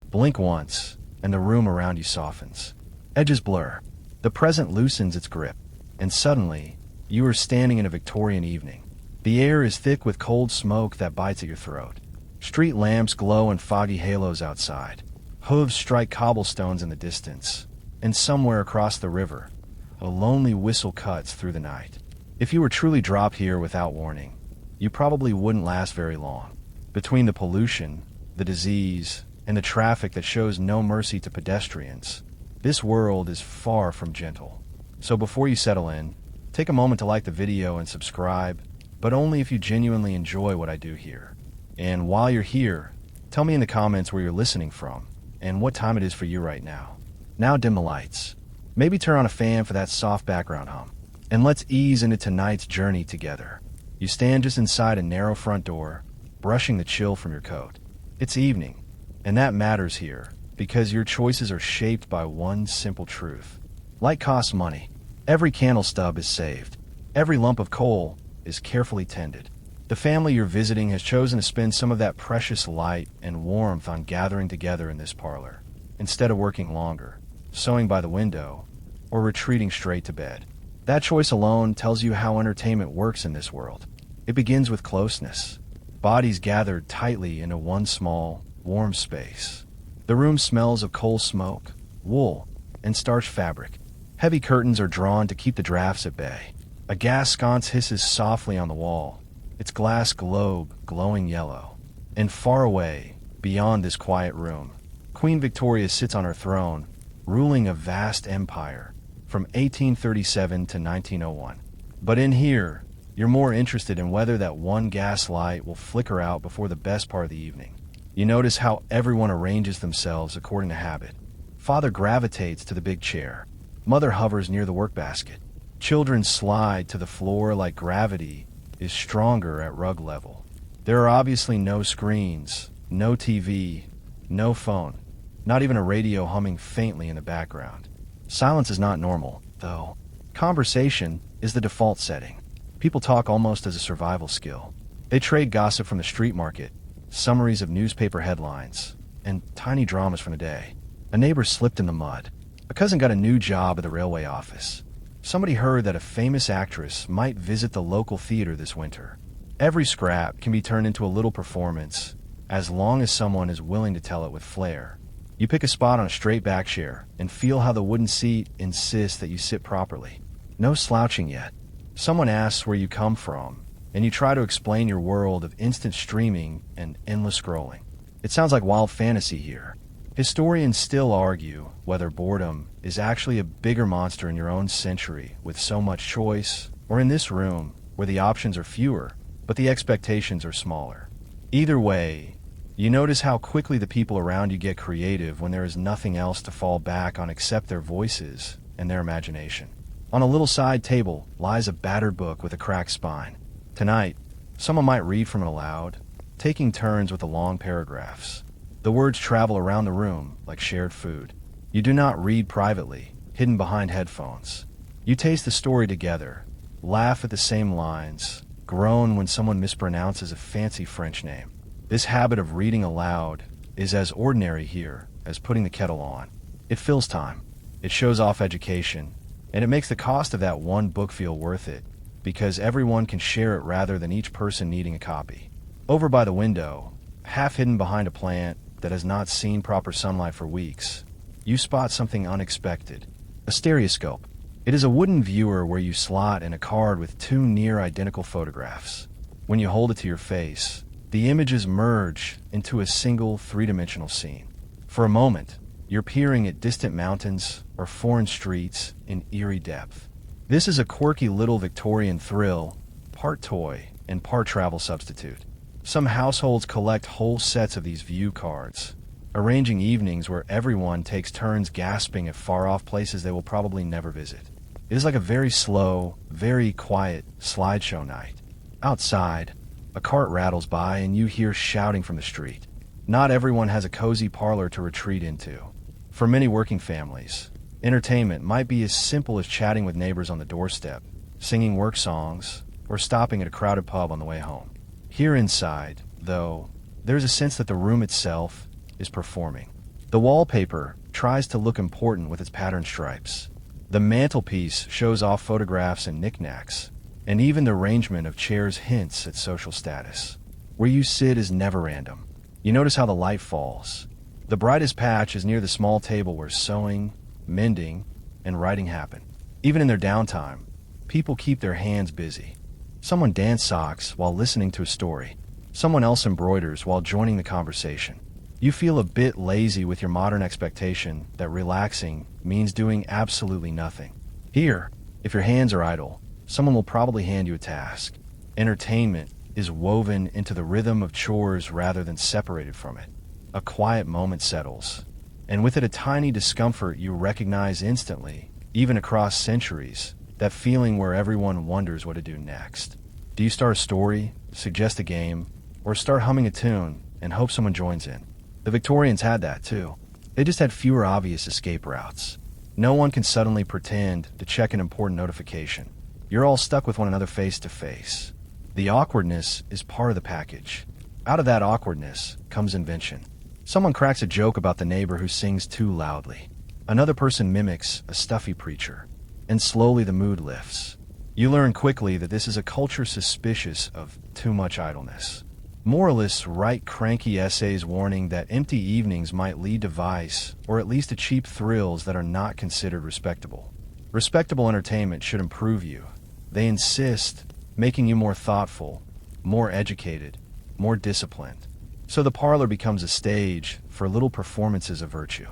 Blink once, and the room around you softens. Edges blur. The present loosens its grip, and suddenly, you are standing in a Victorian evening. The air is thick with cold smoke that bites at your throat. Street lamps glow in foggy halos outside. Hooves strike cobblestones in the distance, and somewhere across the river, a lonely whistle cuts through the night. If you were truly dropped here without warning, you probably wouldn't last very long. Between the pollution, the disease, and the traffic that shows no mercy to pedestrians, this world is far from gentle. So before you settle in, take a moment to like the video and subscribe, but only if you genuinely enjoy what I do here. And while you're here, tell me in the comments where you're listening from and what time it is for you right now. Now dim the lights. Maybe turn on a fan for that soft background hum. And let's ease into tonight's journey together. You stand just inside a narrow front door, brushing the chill from your coat. It's evening, and that matters here because your choices are shaped by one simple truth. Light costs money. Every candle stub is saved. Every lump of coal is carefully tended. The family you're visiting has chosen to spend some of that precious light and warmth on gathering together in this parlor, instead of working longer, sewing by the window, or retreating straight to bed. That choice alone tells you how entertainment works in this world. It begins with closeness. Bodies gathered tightly into one small, warm space. The room smells of coal smoke, wool, and starched fabric. Heavy curtains are drawn to keep the drafts at bay. A gas sconce hisses softly on the wall, its glass globe glowing yellow. And far away, beyond this quiet room, Queen Victoria sits on her throne, ruling a vast empire from 1837 to 1901. But in here, you're more interested in whether that one gas light will flicker out before the best part of the evening. You notice how everyone arranges themselves according to habit. Father gravitates to the big chair. Mother hovers near the workbasket. Children slide to the floor like gravity is stronger at rug level. There are obviously no screens, no TV, no phone, not even a radio humming faintly in the background. Silence is not normal, though. Conversation is the default setting. People talk almost as a survival skill. They trade gossip from the street market, summaries of newspaper headlines, and tiny dramas from the day. A neighbor slipped in the mud. A cousin got a new job at the railway office. Somebody heard that a famous actress might visit the local theater this winter. Every scrap can be turned into a little performance, as long as someone is willing to tell it with flair. You pick a spot on a straight back chair and feel how the wooden seat insists that you sit properly. No slouching yet. Someone asks where you come from, and you try to explain your world of instant streaming and endless scrolling. It sounds like wild fantasy here. Historians still argue whether boredom is actually a bigger monster in your own century with so much choice, or in this room where the options are fewer, but the expectations are smaller. Either way, you notice how quickly the people around you get creative when there is nothing else to fall back on except their voices and their imagination. On a little side table lies a battered book with a cracked spine. Tonight, someone might read from it aloud, taking turns with the long paragraphs. The words travel around the room like shared food. You do not read privately, hidden behind headphones. You taste the story together, laugh at the same lines, groan when someone mispronounces a fancy French name. This habit of reading aloud is as ordinary here as putting the kettle on. It fills time, it shows off education, and it makes the cost of that one book feel worth it, because everyone can share it rather than each person needing a copy. Over by the window, half hidden behind a plant that has not seen proper sunlight for weeks, you spot something unexpected. A stereoscope. It is a wooden viewer where you slot in a card with two near identical photographs. When you hold it to your face, the images merge into a single three-dimensional scene. For a moment, you're peering at distant mountains or foreign streets in eerie depth. This is a quirky little Victorian thrill, part toy and part travel substitute. Some households collect whole sets of these view cards, arranging evenings where everyone takes turns gasping at far-off places they will probably never visit. It is like a very slow, very quiet slideshow night. Outside, a cart rattles by and you hear shouting from the street. Not everyone has a cozy parlor to retreat into. For many working families, entertainment might be as simple as chatting with neighbors on the doorstep, singing work songs, or stopping at a crowded pub on the way home. Here inside, though, there's a sense that the room itself is performing. The wallpaper tries to look important with its patterned stripes. The mantelpiece shows off photographs and knickknacks, and even the arrangement of chairs hints at social status. Where you sit is never random. You notice how the light falls. The brightest patch is near the small table where sewing, mending, and writing happen. Even in their downtime, people keep their hands busy. Someone dance socks while listening to a story. Someone else embroiders while joining the conversation. You feel a bit lazy with your modern expectation that relaxing means doing absolutely nothing. Here, if your hands are idle, someone will probably hand you a task. Entertainment is woven into the rhythm of chores rather than separated from it. A quiet moment settles, and with it a tiny discomfort you recognize instantly, even across centuries, that feeling where everyone wonders what to do next. Do you start a story, suggest a game, or start humming a tune and hope someone joins in? The Victorians had that too. They just had fewer obvious escape routes. No one can suddenly pretend to check an important notification. You're all stuck with one another face to face. The awkwardness is part of the package. Out of that awkwardness comes invention. Someone cracks a joke about the neighbor who sings too loudly. Another person mimics a stuffy preacher. And slowly the mood lifts. You learn quickly that this is a culture suspicious of too much idleness. Moralists write cranky essays warning that empty evenings might lead to vice, or at least to cheap thrills that are not considered respectable. Respectable entertainment should improve you. They insist, making you more thoughtful, more educated, more disciplined. So the parlor becomes a stage for little performances of virtue.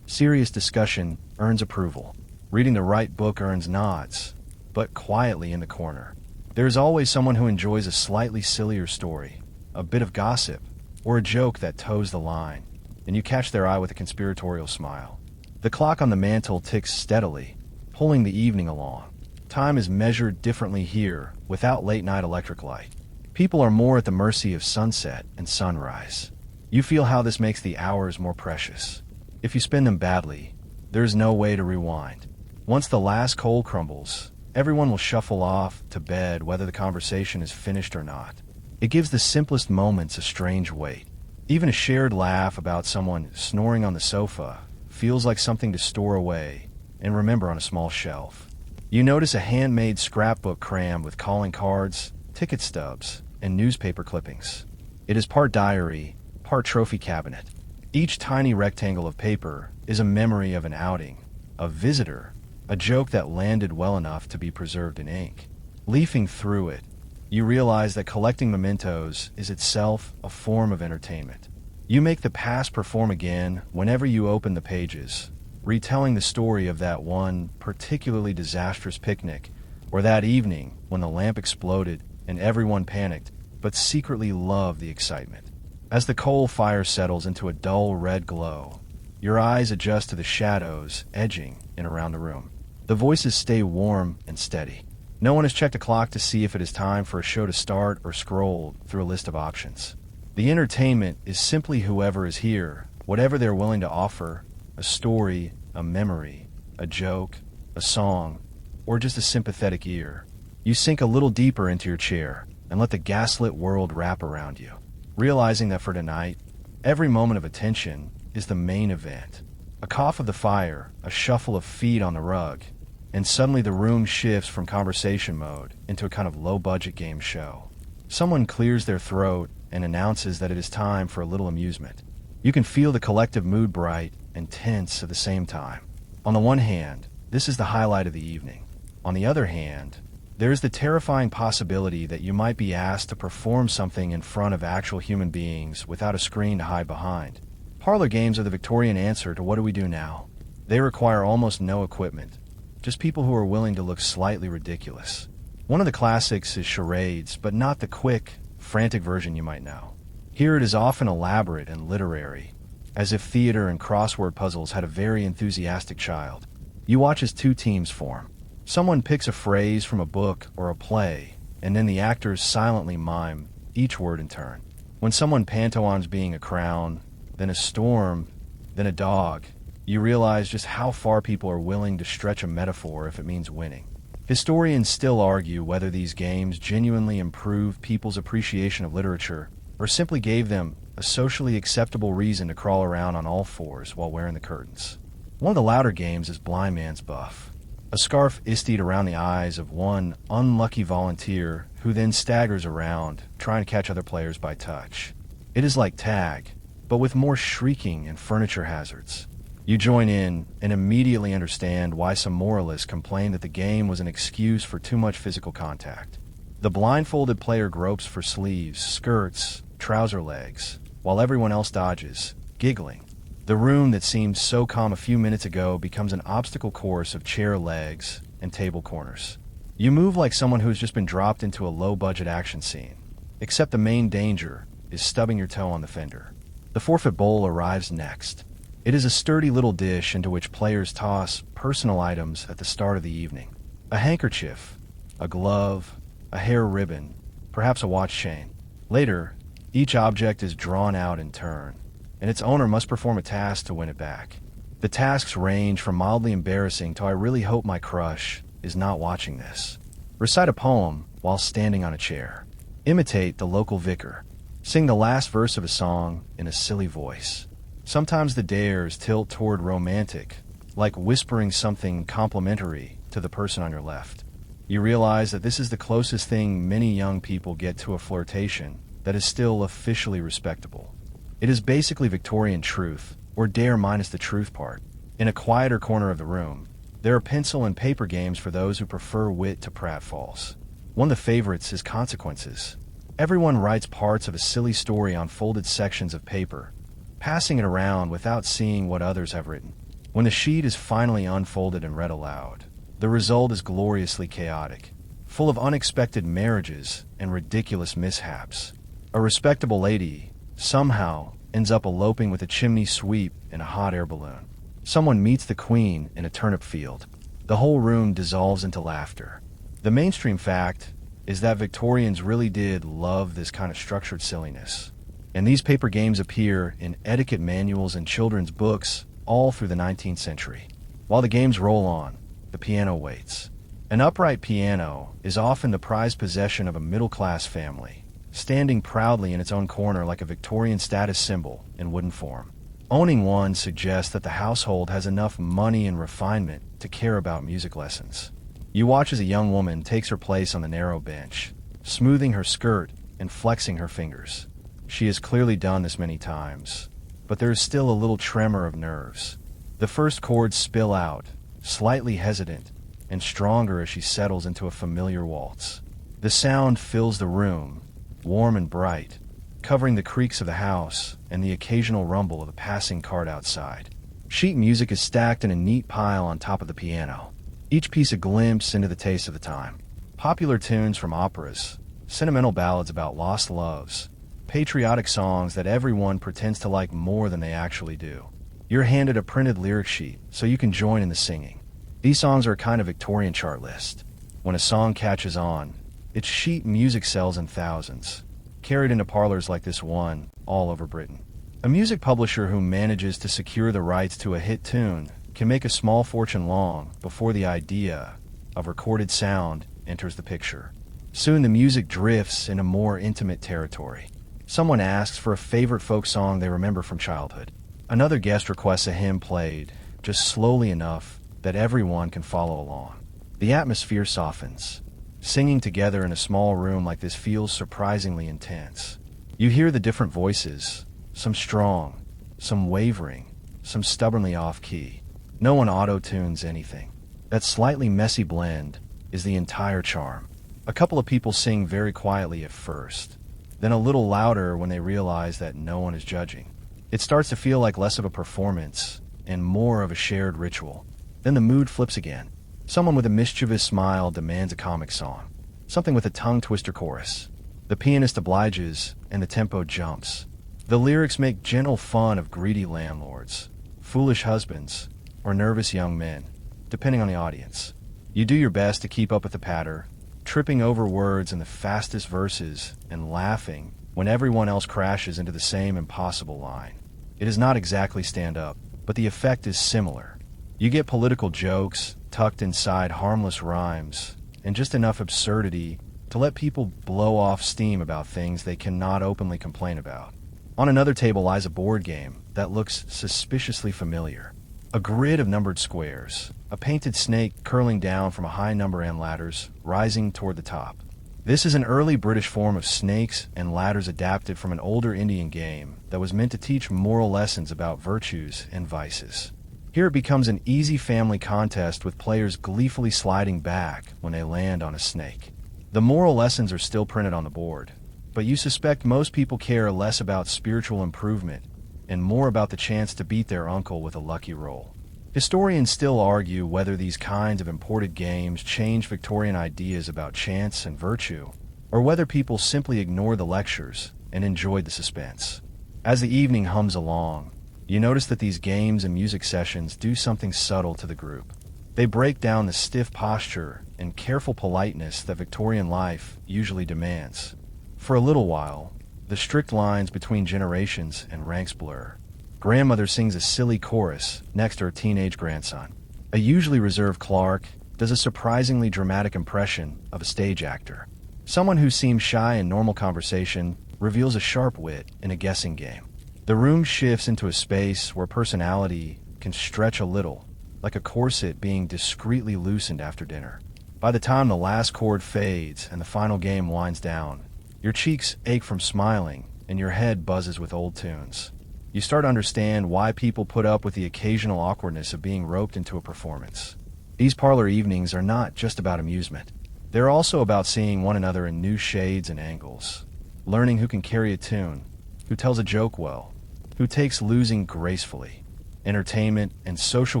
Serious discussion earns approval. Reading the right book earns nods, but quietly in the corner. There's always someone who enjoys a slightly sillier story, a bit of gossip, or a joke that toes the line, and you catch their eye with a conspiratorial smile. The clock on the mantel ticks steadily, pulling the evening along. Time is measured differently here, without late-night electric light. People are more at the mercy of sunset and sunrise. You feel how this makes the hours more precious. If you spend them badly, there's no way to rewind. Once the last coal crumbles, everyone will shuffle off to bed whether the conversation is finished or not. It gives the simplest moments a strange weight. Even a shared laugh about someone snoring on the sofa feels like something to store away and remember on a small shelf. You notice a handmade scrapbook crammed with calling cards, ticket stubs, and newspaper clippings. It is part diary, part trophy cabinet. Each tiny rectangle of paper is a memory of an outing, a visitor, a joke that landed well enough to be preserved in ink. Leafing through it, you realize that collecting mementos is itself a form of entertainment. You make the past perform again whenever you open the pages, retelling the story of that one particularly disastrous picnic, or that evening when the lamp exploded and everyone panicked, but secretly loved the excitement. As the coal fire settles into a dull red glow, your eyes adjust to the shadows edging in around the room. The voices stay warm and steady. No one has checked a clock to see if it is time for a show to start or scrolled through a list of options. The entertainment is simply whoever is here, whatever they're willing to offer, a story, a memory, a joke, a song, or just a sympathetic ear. You sink a little deeper into your chair and let the gaslit world wrap around you, realizing that for tonight, every moment of attention is the main event. A cough of the fire, a shuffle of feet on the rug, and suddenly the room shifts from conversation mode into a kind of low-budget game show. Someone clears their throat and announces that it is time for a little amusement. You can feel the collective mood bright and tense at the same time. On the one hand, this is the highlight of the evening. On the other hand, there is the terrifying possibility that you might be asked to perform something in front of actual human beings without a screen to hide behind. Parlor games are the Victorian answer to what do we do now. They require almost no equipment, just people who are willing to look slightly ridiculous. One of the classics is charades, but not the quick, frantic version you might know. Here it is often elaborate and literary, as if theater and crossword puzzles had a very enthusiastic child. You watch as two teams form. Someone picks a phrase from a book or a play, and then the actors silently mime each word in turn. When someone pantomimes being a crown, then a storm, then a dog, you realize just how far people are willing to stretch a metaphor if it means winning. Historians still argue whether these games genuinely improve people's appreciation of literature or simply gave them a socially acceptable reason to crawl around on all fours while wearing the curtains. One of the louder games is Blind Man's Buff, a scarf isted around the eyes of one unlucky volunteer who then staggers around, trying to catch other players by touch. It is like tag, but with more shrieking and furniture hazards. You join in and immediately understand why some moralists complain that the game was an excuse for too much physical contact. The blindfolded player gropes for sleeves, skirts, trouser legs, while everyone else dodges, giggling. The room that seemed so calm a few minutes ago becomes an obstacle course of chair legs and table corners. You move like someone who has just been dropped into a low-budget action scene, except the main danger is stubbing your toe on the fender. The forfeit bowl arrives next. It is a sturdy little dish into which players toss personal items at the start of the evening. A handkerchief, a glove, a hair ribbon, perhaps a watch chain. Later, each object is drawn out in turn, and its owner must perform a task to win it back. The tasks range from mildly embarrassing to I really hope my crush is not watching this. Recite a poem while standing on a chair. Imitate the local vicar. Sing the last verse of a song in a silly voice. Sometimes the dares tilt toward romantic, like whispering something complimentary to the person on your left. You realize that this is the closest thing many young people get to a flirtation that is still officially respectable. It is basically Victorian truth, or dare minus the truth part. In a quieter corner of the room, there are pencil and paper games for those who prefer wit to pratfalls. One of the favorites is Consequences. Everyone writes parts of a silly story on folded sections of paper, passing it around without seeing what others have written. When the sheet is finally unfolded and read aloud, the result is gloriously chaotic, full of unexpected marriages and ridiculous mishaps. A respectable lady somehow ends up eloping with a chimney sweep in a hot air balloon. Someone meets the queen in a turnip field. The whole room dissolves into laughter. The mainstream fact is that Victorians really did love this kind of structured silliness. And these paper games appear in etiquette manuals and children's books all through the 19th century. While the games roll on, the piano waits. An upright piano is often the prized possession of a middle-class family, standing proudly in its own corner like a Victorian status symbol in wooden form. Owning one suggests that the household has enough money and refinement to care about music lessons. You watch as a young woman takes her place on the narrow bench, smoothing her skirt and flexing her fingers. She has clearly done this many times, but there is still a little tremor of nerves. The first chords spill out, slightly hesitant, and stronger as she settles into a familiar waltz. The sound fills the room, warm and bright, covering the creaks of the house and the occasional rumble of a passing cart outside. Sheet music is stacked in a neat pile on top of the piano, each piece a glimpse into the taste of the time. Popular tunes from operas, sentimental ballads about lost loves, patriotic songs that everyone pretends to like more than they actually do. You're handed a printed lyric sheet so you can join in the singing. These songs are a kind of Victorian chart list. When a song catches on, its sheet music sells in thousands, carried into parlors like this one all over Britain. A music publisher who manages to secure the rights to a hit tune can make a small fortune long before the idea of recorded sound enters the picture. Soon the music drifts into more intimate territory. Someone asks for a favorite folk song they remember from childhood. Another guest requests a hymn played, just slowly enough that everyone can follow along. The atmosphere softens. Singing together in a small room like this feels surprisingly intense. You hear the different voices, some strong, some wavering, some stubbornly off-key. No one auto-tunes anything. That slightly messy blend is the entire charm. A couple of people sing very quietly at first, then a little louder when they realize that no one is judging. It starts to feel like less of a performance and more of a shared ritual. Then the mood flips again. Someone with a mischievous smile demands a comic song, something with a tongue-twister chorus. The pianist obliges, and the tempo jumps. The lyrics make gentle fun of greedy landlords, foolish husbands, or nervous young men, depending on the audience. You do your best to keep up with the patter, tripping over words in the fastest verses and laughing when everyone else crashes into the same impossible line. It is not exactly stand-up, but the effect is similar. You get political jokes tucked inside harmless rhymes, and just enough absurdity to let people blow off steam about things they cannot openly complain about. On another table lies a board game that looks suspiciously familiar. A grid of numbered squares, a painted snake curling down from a high number and ladders rising toward the top. This is an early British form of snakes and ladders adapted from an older Indian game that was meant to teach moral lessons about virtues and vices. Here it becomes an easy family contest with players gleefully sliding back when they land on a snake. The moral lessons are still printed on the board, but you suspect most people care less about spiritual improvement and more about the chance to beat their uncle with a lucky roll. Historians still argue whether these kinds of imported games change Victorian ideas about chance and virtue, or whether people simply ignored the lectures and enjoyed the suspense. As the evening hums along, you notice that these games and music sessions do something subtle to the group. They break down the stiff posture and careful politeness that Victorian life usually demands. For a little while, the strict lines between generations and ranks blur. Grandmother sings a silly chorus next to her teenage grandson. A usually reserved clerk does a surprisingly dramatic impression of a stage actor. Someone who seems shy in normal conversation reveals a sharp wit in a guessing game. The room shifts into a space where personality can stretch a little, like a corset being discreetly loosened after dinner. By the time the last chord fades and the final game winds down, your cheeks ache from smiling and your head buzzes with old tunes. You start to understand why people put up with the occasional awkwardness of being roped into a performance. These parlor evenings are not just about amusement. They're also about seeing one another in new shades and angles, learning who can carry a tune, who tells a joke well, who takes losing gracefully. Entertainment and social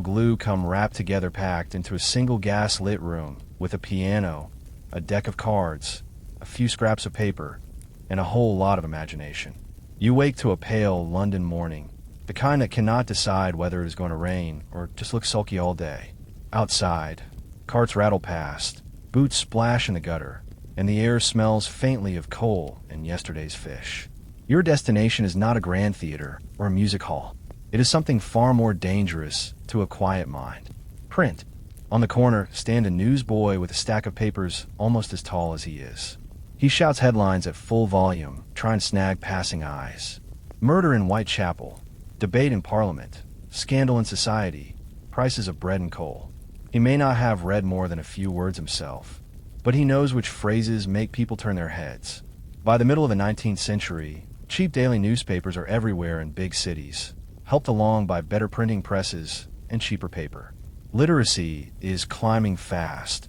glue come wrapped together, packed into a single gas-lit room with a piano, a deck of cards, a few scraps of paper, and a whole lot of imagination. You wake to a pale London morning, the kind that cannot decide whether it is going to rain or just look sulky all day. Outside, carts rattle past, boots splash in the gutter, and the air smells faintly of coal and yesterday's fish. Your destination is not a grand theater or a music hall. It is something far more dangerous to a quiet mind. Print. On the corner stand a newsboy with a stack of papers almost as tall as he is. He shouts headlines at full volume, trying to snag passing eyes. Murder in Whitechapel, debate in Parliament, scandal in society, prices of bread and coal. He may not have read more than a few words himself, but he knows which phrases make people turn their heads. By the middle of the 19th century, cheap daily newspapers are everywhere in big cities, helped along by better printing presses and cheaper paper. Literacy is climbing fast,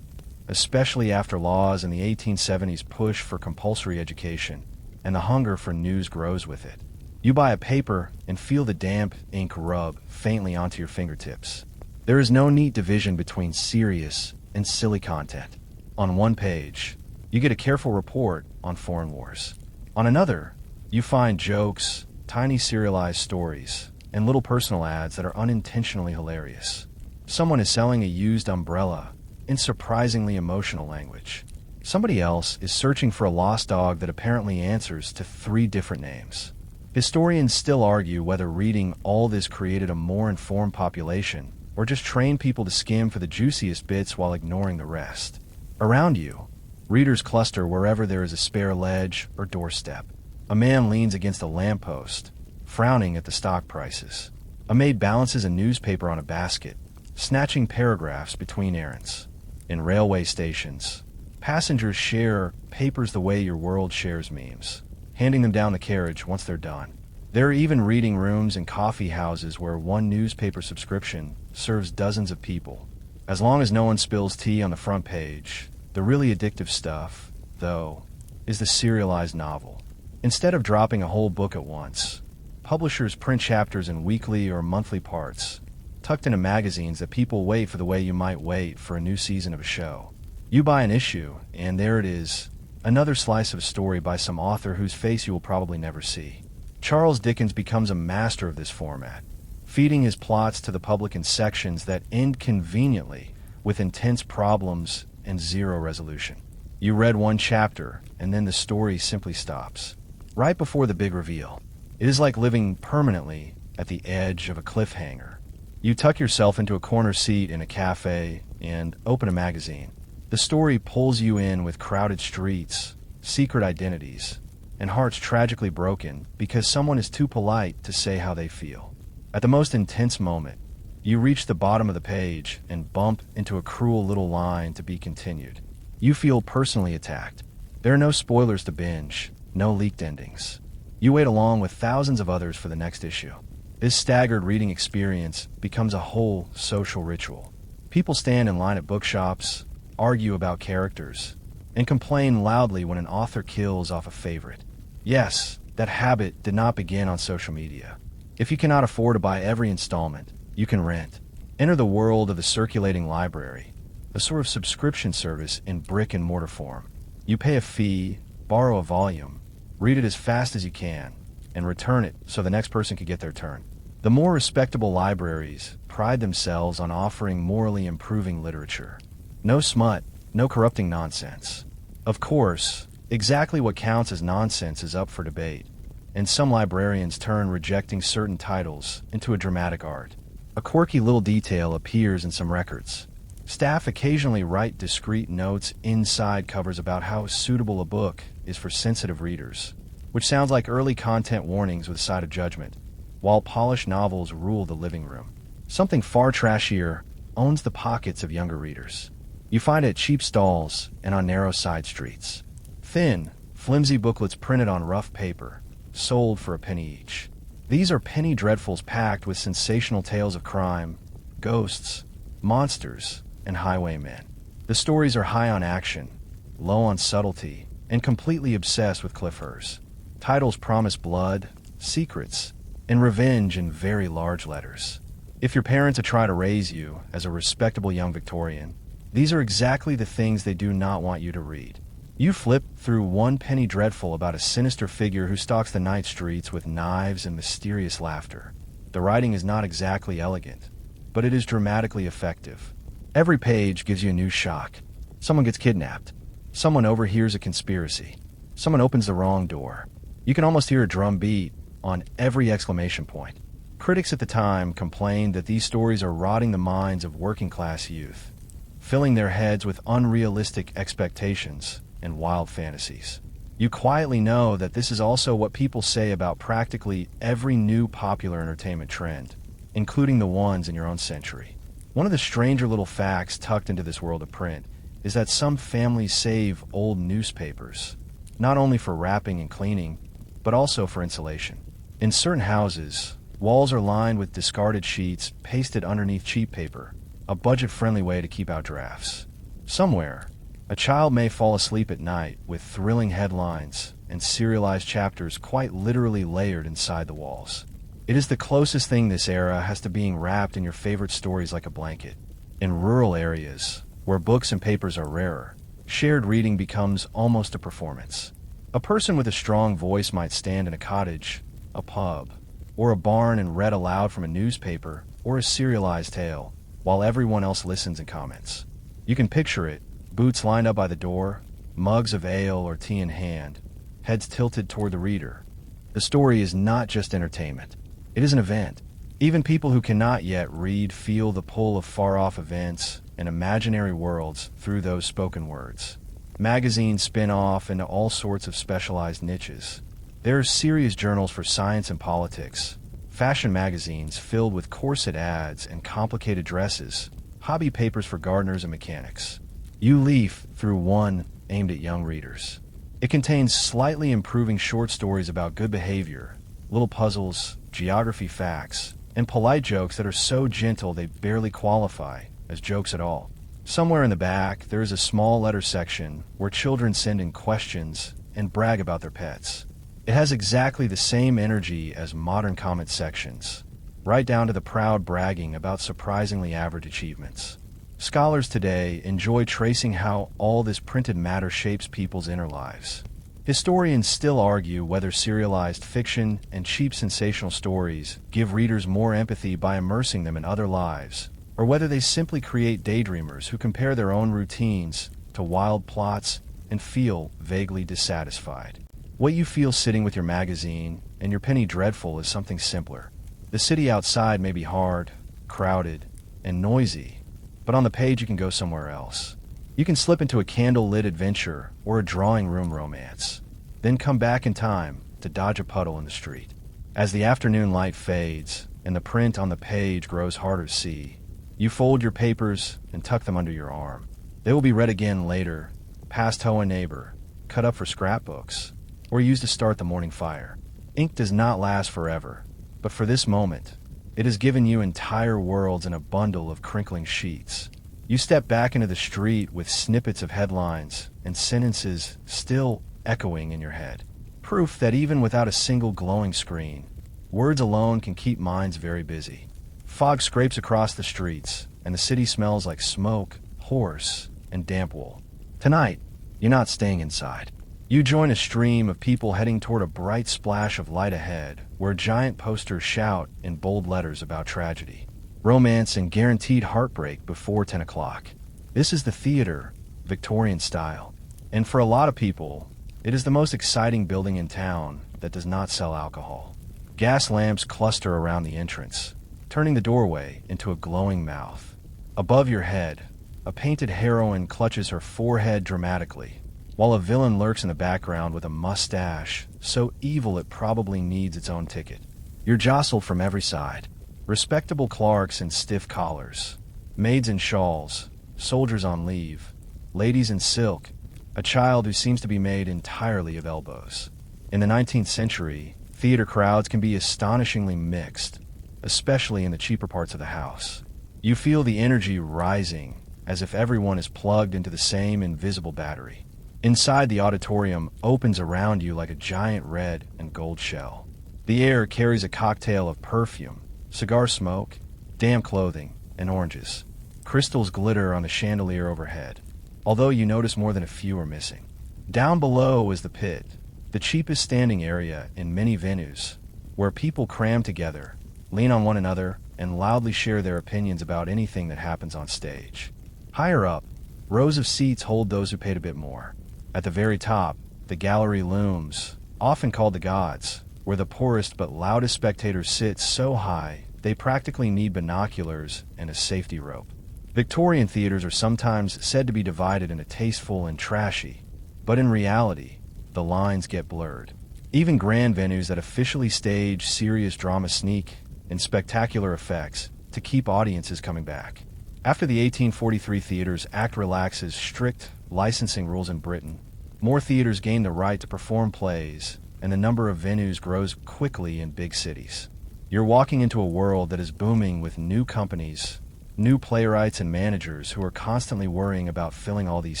especially after laws in the 1870s push for compulsory education, and the hunger for news grows with it. You buy a paper and feel the damp ink rub faintly onto your fingertips. There is no neat division between serious and silly content. On one page, you get a careful report on foreign wars. On another, you find jokes, tiny serialized stories, and little personal ads that are unintentionally hilarious. Someone is selling a used umbrella in surprisingly emotional language. Somebody else is searching for a lost dog that apparently answers to 3 different names. Historians still argue whether reading all this created a more informed population or just trained people to skim for the juiciest bits while ignoring the rest. Around you, readers cluster wherever there is a spare ledge or doorstep. A man leans against a lamppost, frowning at the stock prices. A maid balances a newspaper on a basket, snatching paragraphs between errands. In railway stations, passengers share papers the way your world shares memes, handing them down the carriage once they're done. There are even reading rooms and coffee houses where one newspaper subscription serves dozens of people. As long as no one spills tea on the front page, the really addictive stuff, though, is the serialized novel. Instead of dropping a whole book at once, publishers print chapters in weekly or monthly parts, tucked into magazines that people wait for the way you might wait for a new season of a show. You buy an issue, and there it is, another slice of a story by some author whose face you will probably never see. Charles Dickens becomes a master of this format, feeding his plots to the public in sections that end conveniently with intense problems and zero resolution. You read one chapter, and then the story simply stops, right before the big reveal. It is like living permanently at the edge of a cliffhanger. You tuck yourself into a corner seat in a cafe and open a magazine. The story pulls you in with crowded streets, secret identities, and hearts tragically broken because someone is too polite to say how they feel. At the most intense moment, you reach the bottom of the page and bump into a cruel little line to be continued. You feel personally attacked. There are no spoilers to binge, no leaked endings. You wait along with thousands of others for the next issue. This staggered reading experience becomes a whole social ritual. People stand in line at bookshops, argue about characters, and complain loudly when an author kills off a favorite. Yes, that habit did not begin on social media. If you cannot afford to buy every installment, you can rent. Enter the world of the circulating library, a sort of subscription service in brick-and-mortar form. You pay a fee, borrow a volume, read it as fast as you can, and return it so the next person can get their turn. The more respectable libraries pride themselves on offering morally improving literature. No smut, no corrupting nonsense. Of course, exactly what counts as nonsense is up for debate, and some librarians turn rejecting certain titles into a dramatic art. A quirky little detail appears in some records. Staff occasionally write discreet notes inside covers about how suitable a book is for sensitive readers, which sounds like early content warnings with a side of judgment, while polished novels rule the living room. Something far trashier owns the pockets of younger readers. You find it at cheap stalls and on narrow side streets. Thin, flimsy booklets printed on rough paper, sold for a penny each. These are penny dreadfuls packed with sensational tales of crime, ghosts, monsters, and highwaymen. The stories are high on action, low on subtlety, and completely obsessed with cliffhangers. Titles promise blood, secrets, and revenge in very large letters. If your parents try to raise you as a respectable young Victorian, these are exactly the things they do not want you to read. You flip through one penny dreadful about a sinister figure who stalks the night streets with knives and mysterious laughter. The writing is not exactly elegant, but it is dramatically effective. Every page gives you a new shock. Someone gets kidnapped. Someone overhears a conspiracy. Someone opens the wrong door. You can almost hear a drum beat on every exclamation point. Critics at the time complained that these stories are rotting the minds of working-class youth, filling their heads with unrealistic expectations and wild fantasies. You quietly know that this is also what people say about practically every new popular entertainment trend, including the ones in your own century. One of the stranger little facts tucked into this world of print is that some families save old newspapers, not only for wrapping and cleaning, but also for insulation. In certain houses, walls are lined with discarded sheets pasted underneath cheap paper, a budget-friendly way to keep out drafts. Somewhere, a child may fall asleep at night with thrilling headlines and serialized chapters quite literally layered inside the walls. It is the closest thing this era has to being wrapped in your favorite stories like a blanket. In rural areas, where books and papers are rarer, shared reading becomes almost a performance. A person with a strong voice might stand in a cottage, a pub, or a barn and read aloud from a newspaper or a serialized tale, while everyone else listens and comments. You can picture it, boots lined up by the door, mugs of ale or tea in hand, heads tilted toward the reader. The story is not just entertainment. It is an event. Even people who cannot yet read feel the pull of far-off events and imaginary worlds through those spoken words. Magazines spin off into all sorts of specialized niches. There are serious journals for science and politics, fashion magazines filled with corset ads and complicated dresses, hobby papers for gardeners and mechanics. You leaf through one aimed at young readers. It contains slightly improving short stories about good behavior, little puzzles, geography facts, and polite jokes that are so gentle they barely qualify as jokes at all. Somewhere in the back, there is a small letter section where children send in questions and brag about their pets. It has exactly the same energy as modern comment sections, right down to the proud bragging about surprisingly average achievements. Scholars today enjoy tracing how all this printed matter shapes people's inner lives. Historians still argue whether serialized fiction and cheap sensational stories give readers more empathy by immersing them in other lives, or whether they simply create daydreamers who compare their own routines to wild plots and feel vaguely dissatisfied. What you feel sitting with your magazine and your penny dreadful is something simpler. The city outside may be hard, crowded, and noisy, but on the page you can go somewhere else. You can slip into a candle-lit adventure or a drawing room romance, then come back in time to dodge a puddle in the street. As the afternoon light fades and the print on the page grows harder to see, you fold your papers and tuck them under your arm. They will be read again later, passed to a neighbor, cut up for scrapbooks, or used to start the morning fire. Ink does not last forever, but for this moment, it has given you entire worlds in a bundle of crinkling sheets. You step back into the street with snippets of headlines and sentences still echoing in your head. Proof that even without a single glowing screen, words alone can keep minds very busy. Fog scrapes across the streets, and the city smells like smoke, horse, and damp wool. Tonight, you're not staying inside. You join a stream of people heading toward a bright splash of light ahead, where giant posters shout in bold letters about tragedy, romance, and guaranteed heartbreak before 10 o'clock. This is the theater, Victorian style. And for a lot of people, it is the most exciting building in town that does not sell alcohol. Gas lamps cluster around the entrance, turning the doorway into a glowing mouth. Above your head, a painted heroine clutches her forehead dramatically, while a villain lurks in the background with a mustache so evil it probably needs its own ticket. You're jostled from every side. Respectable clerks in stiff collars, maids in shawls, soldiers on leave, ladies in silk, a child who seems to be made entirely of elbows. In the 19th century, theater crowds can be astonishingly mixed, especially in the cheaper parts of the house. You feel the energy rising, as if everyone is plugged into the same invisible battery. Inside, the auditorium opens around you like a giant red and gold shell. The air carries a cocktail of perfume, cigar smoke, damp clothing, and oranges. Crystals glitter on the chandelier overhead, although you notice more than a few are missing. Down below is the pit, the cheapest standing area in many venues, where people cram together, lean on one another, and loudly share their opinions about anything that happens on stage. Higher up, rows of seats hold those who paid a bit more. At the very top, the gallery looms, often called the gods, where the poorest but loudest spectators sit so high they practically need binoculars and a safety rope. Victorian theaters are sometimes said to be divided into tasteful and trashy, but in reality, the lines get blurred. Even grand venues that officially stage serious drama sneak in spectacular effects to keep audiences coming back. After the 1843 Theatres Act relaxes strict licensing rules in Britain, more theaters gain the right to perform plays, and the number of venues grows quickly in big cities. You're walking into a world that is booming with new companies, new playwrights and managers who are constantly worrying about filling all these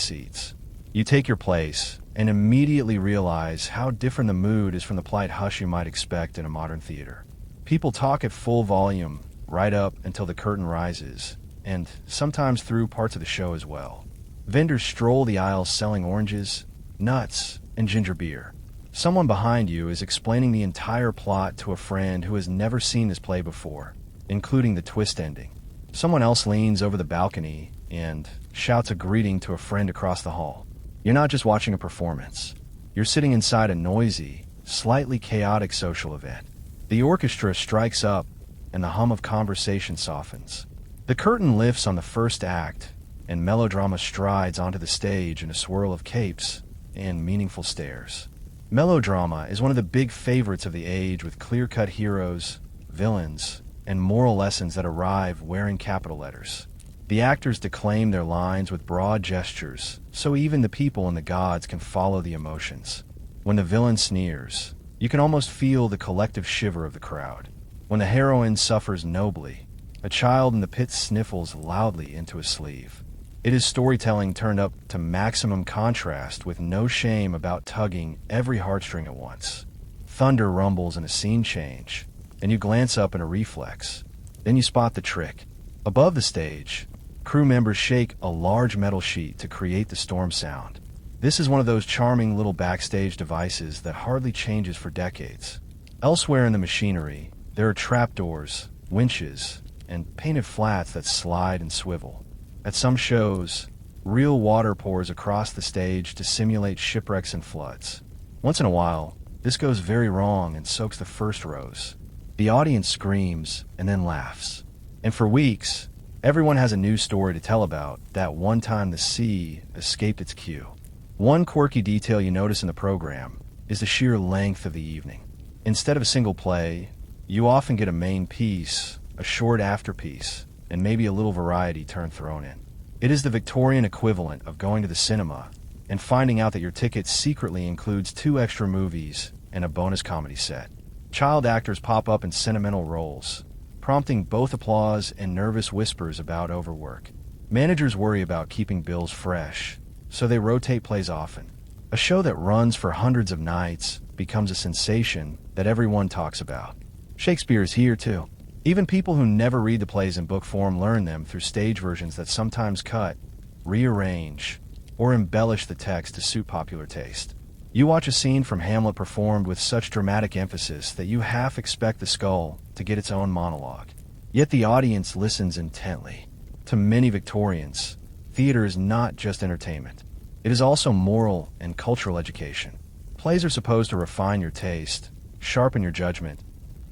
seats. You take your place and immediately realize how different the mood is from the polite hush you might expect in a modern theater. People talk at full volume, right up until the curtain rises, and sometimes through parts of the show as well. Vendors stroll the aisles selling oranges, nuts, and ginger beer. Someone behind you is explaining the entire plot to a friend who has never seen this play before, including the twist ending. Someone else leans over the balcony and shouts a greeting to a friend across the hall. You're not just watching a performance. You're sitting inside a noisy, slightly chaotic social event. The orchestra strikes up, and the hum of conversation softens. The curtain lifts on the first act, and melodrama strides onto the stage in a swirl of capes and meaningful stares. Melodrama is one of the big favorites of the age, with clear-cut heroes, villains, and moral lessons that arrive wearing capital letters. The actors declaim their lines with broad gestures, so even the people and the gods can follow the emotions. When the villain sneers, you can almost feel the collective shiver of the crowd. When the heroine suffers nobly, a child in the pit sniffles loudly into a sleeve. It is storytelling turned up to maximum contrast, with no shame about tugging every heartstring at once. Thunder rumbles in a scene change, and you glance up in a reflex. Then you spot the trick. Above the stage, crew members shake a large metal sheet to create the storm sound. This is one of those charming little backstage devices that hardly changes for decades. Elsewhere in the machinery, there are trapdoors, winches, and painted flats that slide and swivel. At some shows, real water pours across the stage to simulate shipwrecks and floods. Once in a while, this goes very wrong and soaks the first rows. The audience screams and then laughs. And for weeks, Everyone has a new story to tell about that one time the sea escaped its queue. One quirky detail you notice in the program is the sheer length of the evening. Instead of a single play, you often get a main piece, a short afterpiece, and maybe a little variety turn thrown in. It is the Victorian equivalent of going to the cinema and finding out that your ticket secretly includes 2 extra movies and a bonus comedy set. Child actors pop up in sentimental roles, prompting both applause and nervous whispers about overwork. Managers worry about keeping bills fresh, so they rotate plays often. A show that runs for hundreds of nights becomes a sensation that everyone talks about. Shakespeare is here too. Even people who never read the plays in book form learn them through stage versions that sometimes cut, rearrange, or embellish the text to suit popular taste. You watch a scene from Hamlet performed with such dramatic emphasis that you half expect the skull to get its own monologue. Yet the audience listens intently. To many Victorians, theater is not just entertainment. It is also moral and cultural education. Plays are supposed to refine your taste, sharpen your judgment,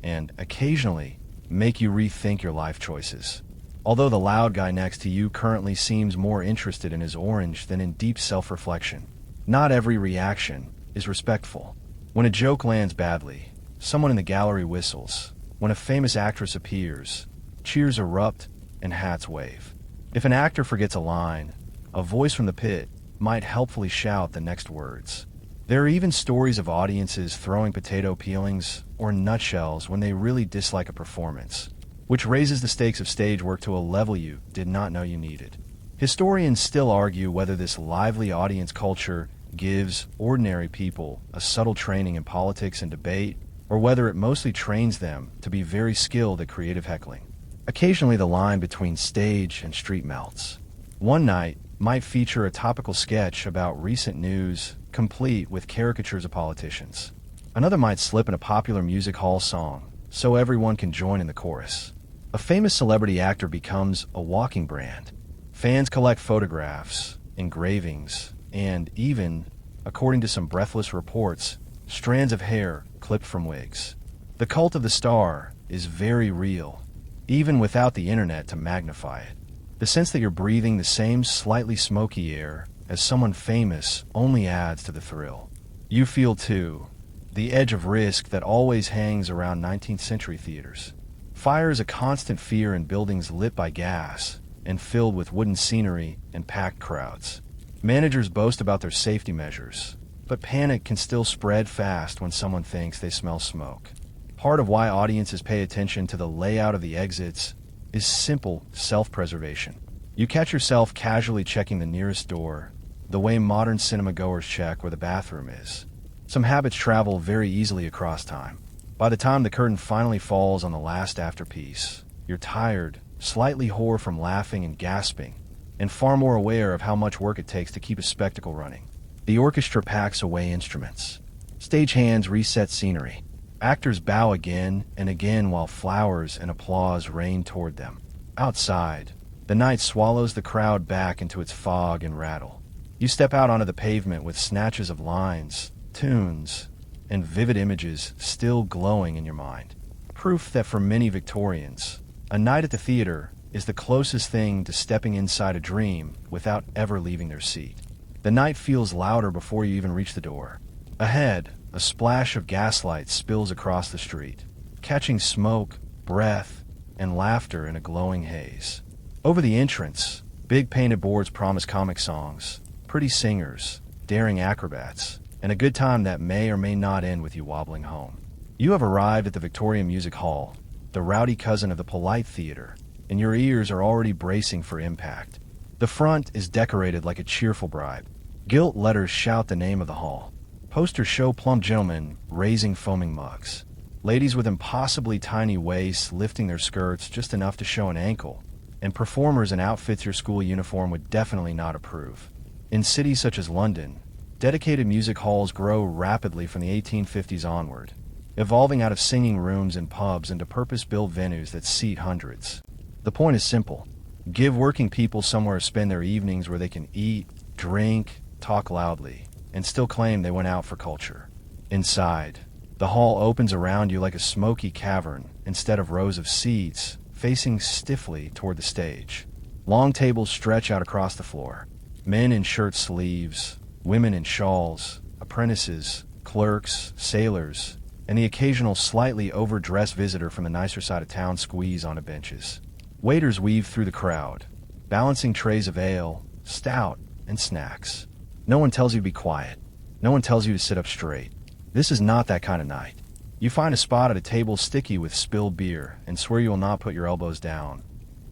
and occasionally make you rethink your life choices. Although the loud guy next to you currently seems more interested in his orange than in deep self-reflection, not every reaction is respectful. When a joke lands badly, someone in the gallery whistles. When a famous actress appears, cheers erupt and hats wave. If an actor forgets a line, a voice from the pit might helpfully shout the next words. There are even stories of audiences throwing potato peelings or nutshells when they really dislike a performance, which raises the stakes of stage work to a level you did not know you needed. Historians still argue whether this lively audience culture gives ordinary people a subtle training in politics and debate, or whether it mostly trains them to be very skilled at creative heckling. Occasionally the line between stage and street melts. One night might feature a topical sketch about recent news, complete with caricatures of politicians. Another might slip in a popular music hall song, so everyone can join in the chorus. A famous celebrity actor becomes a walking brand. Fans collect photographs, engravings, and even, according to some breathless reports, strands of hair clipped from wigs. The cult of the star is very real, even without the internet to magnify it. The sense that you're breathing the same slightly smoky air as someone famous only adds to the thrill. You feel, too, the edge of risk that always hangs around 19th century theaters. Fire is a constant fear in buildings lit by gas and filled with wooden scenery and packed crowds. Managers boast about their safety measures, but panic can still spread fast when someone thinks they smell smoke. Part of why audiences pay attention to the layout of the exits is simple self-preservation. You catch yourself casually checking the nearest door, the way modern cinema goers check where the bathroom is. Some habits travel very easily across time. By the time the curtain finally falls on the last afterpiece, you're tired, slightly hoarse from laughing and gasping, and far more aware of how much work it takes to keep a spectacle running. The orchestra packs away instruments. Stagehands reset scenery. Actors bow again and again while flowers and applause rain toward them. Outside, the night swallows the crowd back into its fog and rattle. You step out onto the pavement with snatches of lines, tunes, and vivid images still glowing in your mind. Proof that for many Victorians, a night at the theater is the closest thing to stepping inside a dream without ever leaving their seat. The night feels louder before you even reach the door. Ahead, a splash of gaslight spills across the street, catching smoke, breath, and laughter in a glowing haze. Over the entrance, big painted boards promise comic songs, pretty singers, daring acrobats, and a good time that may or may not end with you wobbling home. You have arrived at the Victorian Music Hall, the rowdy cousin of the polite theater, and your ears are already bracing for impact. The front is decorated like a cheerful bride. Gilt letters shout the name of the hall. Posters show plump gentlemen raising foaming mugs. Ladies with impossibly tiny waists lifting their skirts just enough to show an ankle, and performers in outfits your school uniform would definitely not approve. In cities such as London, dedicated music halls grow rapidly from the 1850s onward, evolving out of singing rooms and pubs into purpose-built venues that seat hundreds. The point is simple. Give working people somewhere to spend their evenings where they can eat, drink, talk loudly, and still claim they went out for culture. Inside, the hall opens around you like a smoky cavern instead of rows of seats facing stiffly toward the stage. Long tables stretch out across the floor. Men in shirt sleeves, women in shawls, apprentices, clerks, sailors, and the occasional slightly overdressed visitor from the nicer side of town squeeze onto benches. Waiters weave through the crowd, balancing trays of ale, stout, and snacks. No one tells you to be quiet. No one tells you to sit up straight. This is not that kind of night. You find a spot at a table sticky with spilled beer and swear you will not put your elbows down.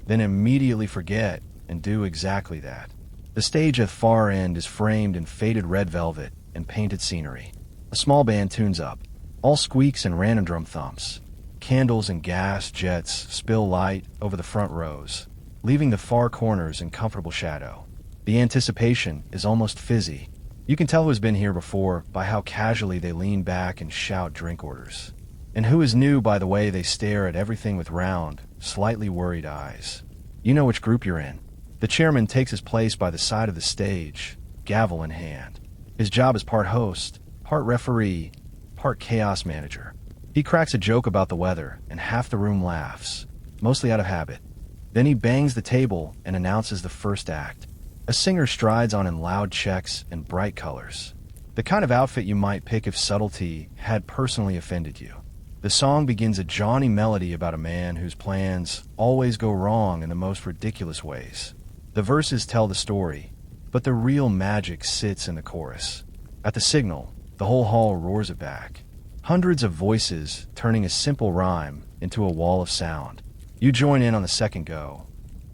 Then immediately forget and do exactly that. The stage at the far end is framed in faded red velvet and painted scenery. A small band tunes up. All squeaks and random drum thumps. Candles and gas jets spill light over the front rows, leaving the far corners in comfortable shadow. The anticipation is almost fizzy. You can tell who's been here before by how casually they lean back and shout drink orders, and who is new by the way they stare at everything with round, slightly worried eyes. You know which group you're in. The chairman takes his place by the side of the stage, gavel in hand. His job is part host, part referee, part chaos manager. He cracks a joke about the weather, and half the room laughs, mostly out of habit. Then he bangs the table and announces the first act. A singer strides on in loud checks and bright colors. The kind of outfit you might pick if subtlety had personally offended you. The song begins a jaunty melody about a man whose plans always go wrong in the most ridiculous ways. The verses tell the story, but the real magic sits in the chorus. At the signal, the whole hall roars it back. Hundreds of voices turning a simple rhyme into a wall of sound. You join in on the second go,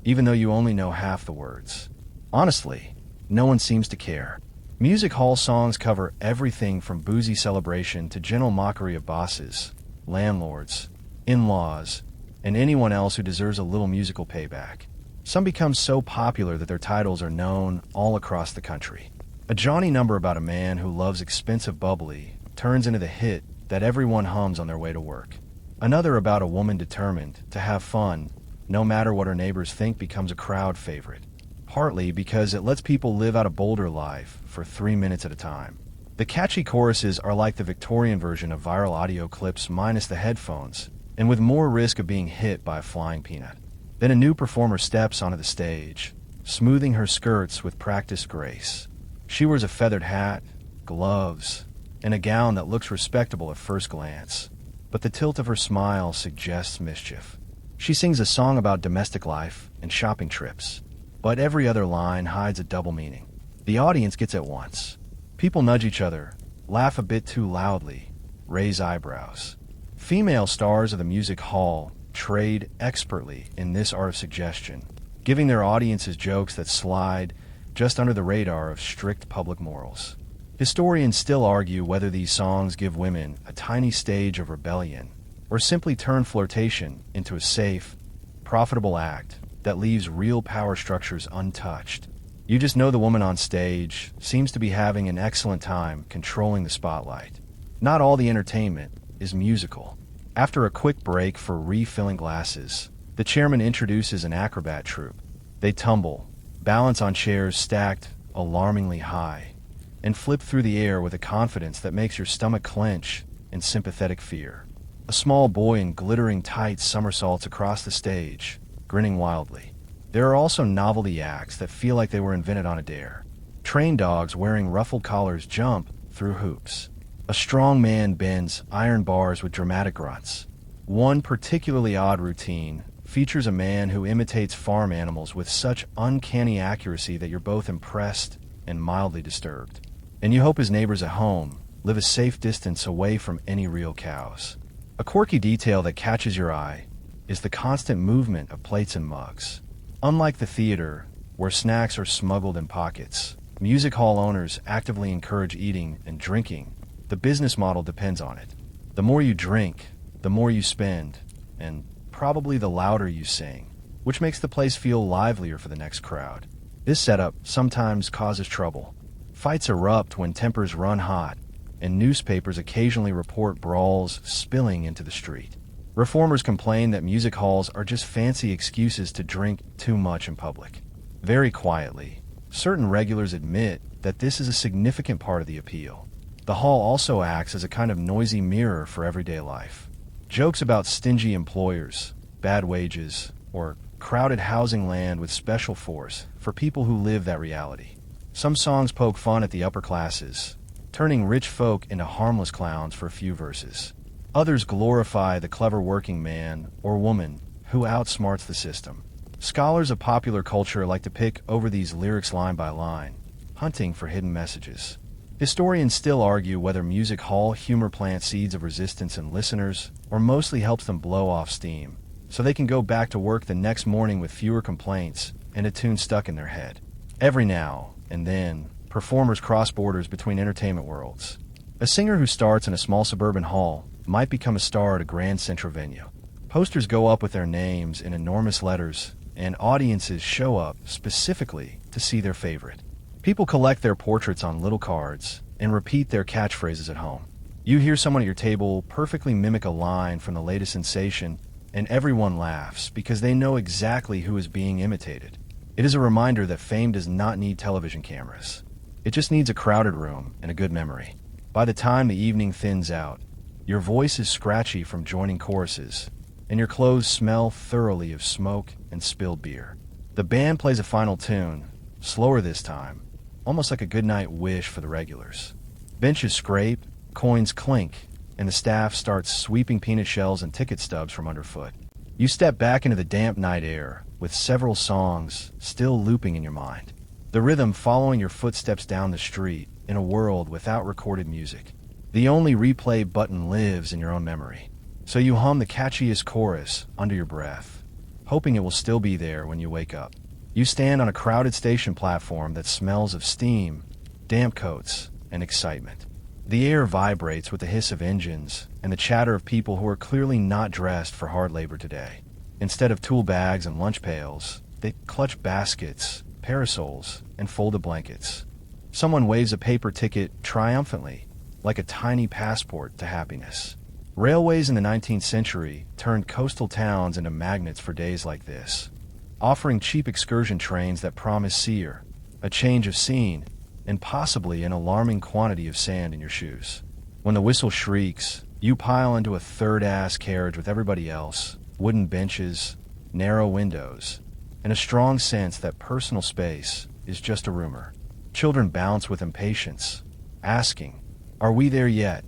even though you only know half the words. Honestly, no one seems to care. Music hall songs cover everything from boozy celebration to gentle mockery of bosses, landlords, in-laws, and anyone else who deserves a little musical payback. Some become so popular that their titles are known all across the country. A jaunty number about a man who loves expensive bubbly turns into the hit that everyone hums on their way to work. Another about a woman determined to have fun, no matter what her neighbors think, becomes a crowd favorite. Partly because it lets people live out a bolder life for 3 minutes at a time. The catchy choruses are like the Victorian version of viral audio clips minus the headphones, and with more risk of being hit by a flying peanut. Then a new performer steps onto the stage, smoothing her skirts with practiced grace. She wears a feathered hat, gloves, and a gown that looks respectable at first glance, but the tilt of her smile suggests mischief. She sings a song about domestic life and shopping trips, but every other line hides a double meaning. The audience gets it once. People nudge each other, laugh a bit too loudly, raise eyebrows. Female stars of the music hall trade expertly in this art of suggestion, giving their audiences jokes that slide just under the radar of strict public morals. Historians still argue whether these songs give women a tiny stage of rebellion or simply turn flirtation into a safe, profitable act that leaves real power structures untouched. You just know the woman on stage seems to be having an excellent time controlling the spotlight. Not all the entertainment is musical. After a quick break for refilling glasses, the chairman introduces an acrobat troupe. They tumble, balance on chairs stacked alarmingly high, and flip through the air with a confidence that makes your stomach clench in sympathetic fear. A small boy in glittering tights somersaults across the stage, grinning wildly. There are also novelty acts that feel like they were invented on a dare. Trained dogs wearing ruffled collars jump through hoops. A strong man bends iron bars with dramatic grunts. One particularly odd routine features a man who imitates farm animals with such uncanny accuracy that you're both impressed and mildly disturbed. And you hope his neighbors at home live a safe distance away from any real cows. A quirky detail that catches your eye is the constant movement of plates and mugs. Unlike the theater, where snacks are smuggled in pockets, music hall owners actively encourage eating and drinking. The business model depends on it. The more you drink, the more you spend, and probably the louder you sing, which makes the place feel livelier for the next crowd. This setup sometimes causes trouble. Fights erupt when tempers run hot, and newspapers occasionally report brawls spilling into the street. Reformers complain that music halls are just fancy excuses to drink too much in public. Very quietly, certain regulars admit that this is a significant part of the appeal. The hall also acts as a kind of noisy mirror for everyday life. Jokes about stingy employers, bad wages, or crowded housing land with special force for people who live that reality. Some songs poke fun at the upper classes, turning rich folk into harmless clowns for a few verses. Others glorify the clever working man or woman who outsmarts the system. Scholars of popular culture like to pick over these lyrics line by line, hunting for hidden messages. Historians still argue whether music hall humor plants seeds of resistance in listeners or mostly helps them blow off steam, so they can go back to work the next morning with fewer complaints and a tune stuck in their head. Every now and then, performers cross borders between entertainment worlds. A singer who starts in a small suburban hall might become a star at a grand central venue. Posters go up with their names in enormous letters, and audiences show up specifically to see their favorite. People collect their portraits on little cards and repeat their catchphrases at home. You hear someone at your table perfectly mimic a line from the latest sensation, and everyone laughs because they know exactly who is being imitated. It is a reminder that fame does not need television cameras. It just needs a crowded room and a good memory. By the time the evening thins out, your voice is scratchy from joining choruses, and your clothes smell thoroughly of smoke and spilled beer. The band plays a final tune, slower this time, almost like a goodnight wish for the regulars. Benches scrape, coins clink, and the staff starts sweeping peanut shells and ticket stubs from underfoot. You step back into the damp night air, with several songs still looping in your mind. The rhythm following your footsteps down the street in a world without recorded music. The only replay button lives in your own memory. So you hum the catchiest chorus under your breath, hoping it will still be there when you wake up. You stand on a crowded station platform that smells of steam, damp coats, and excitement. The air vibrates with the hiss of engines and the chatter of people who are clearly not dressed for hard labor today. Instead of tool bags and lunch pails, they clutch baskets, parasols, and folded blankets. Someone waves a paper ticket triumphantly, like a tiny passport to happiness. Railways in the 19th century turned coastal towns into magnets for days like this, offering cheap excursion trains that promise seer, a change of scene, and possibly an alarming quantity of sand in your shoes. When the whistle shrieks, you pile into a third-ass carriage with everybody else, wooden benches, narrow windows, and a strong sense that personal space is just a rumor. Children bounce with impatience, asking, "Are we there yet?"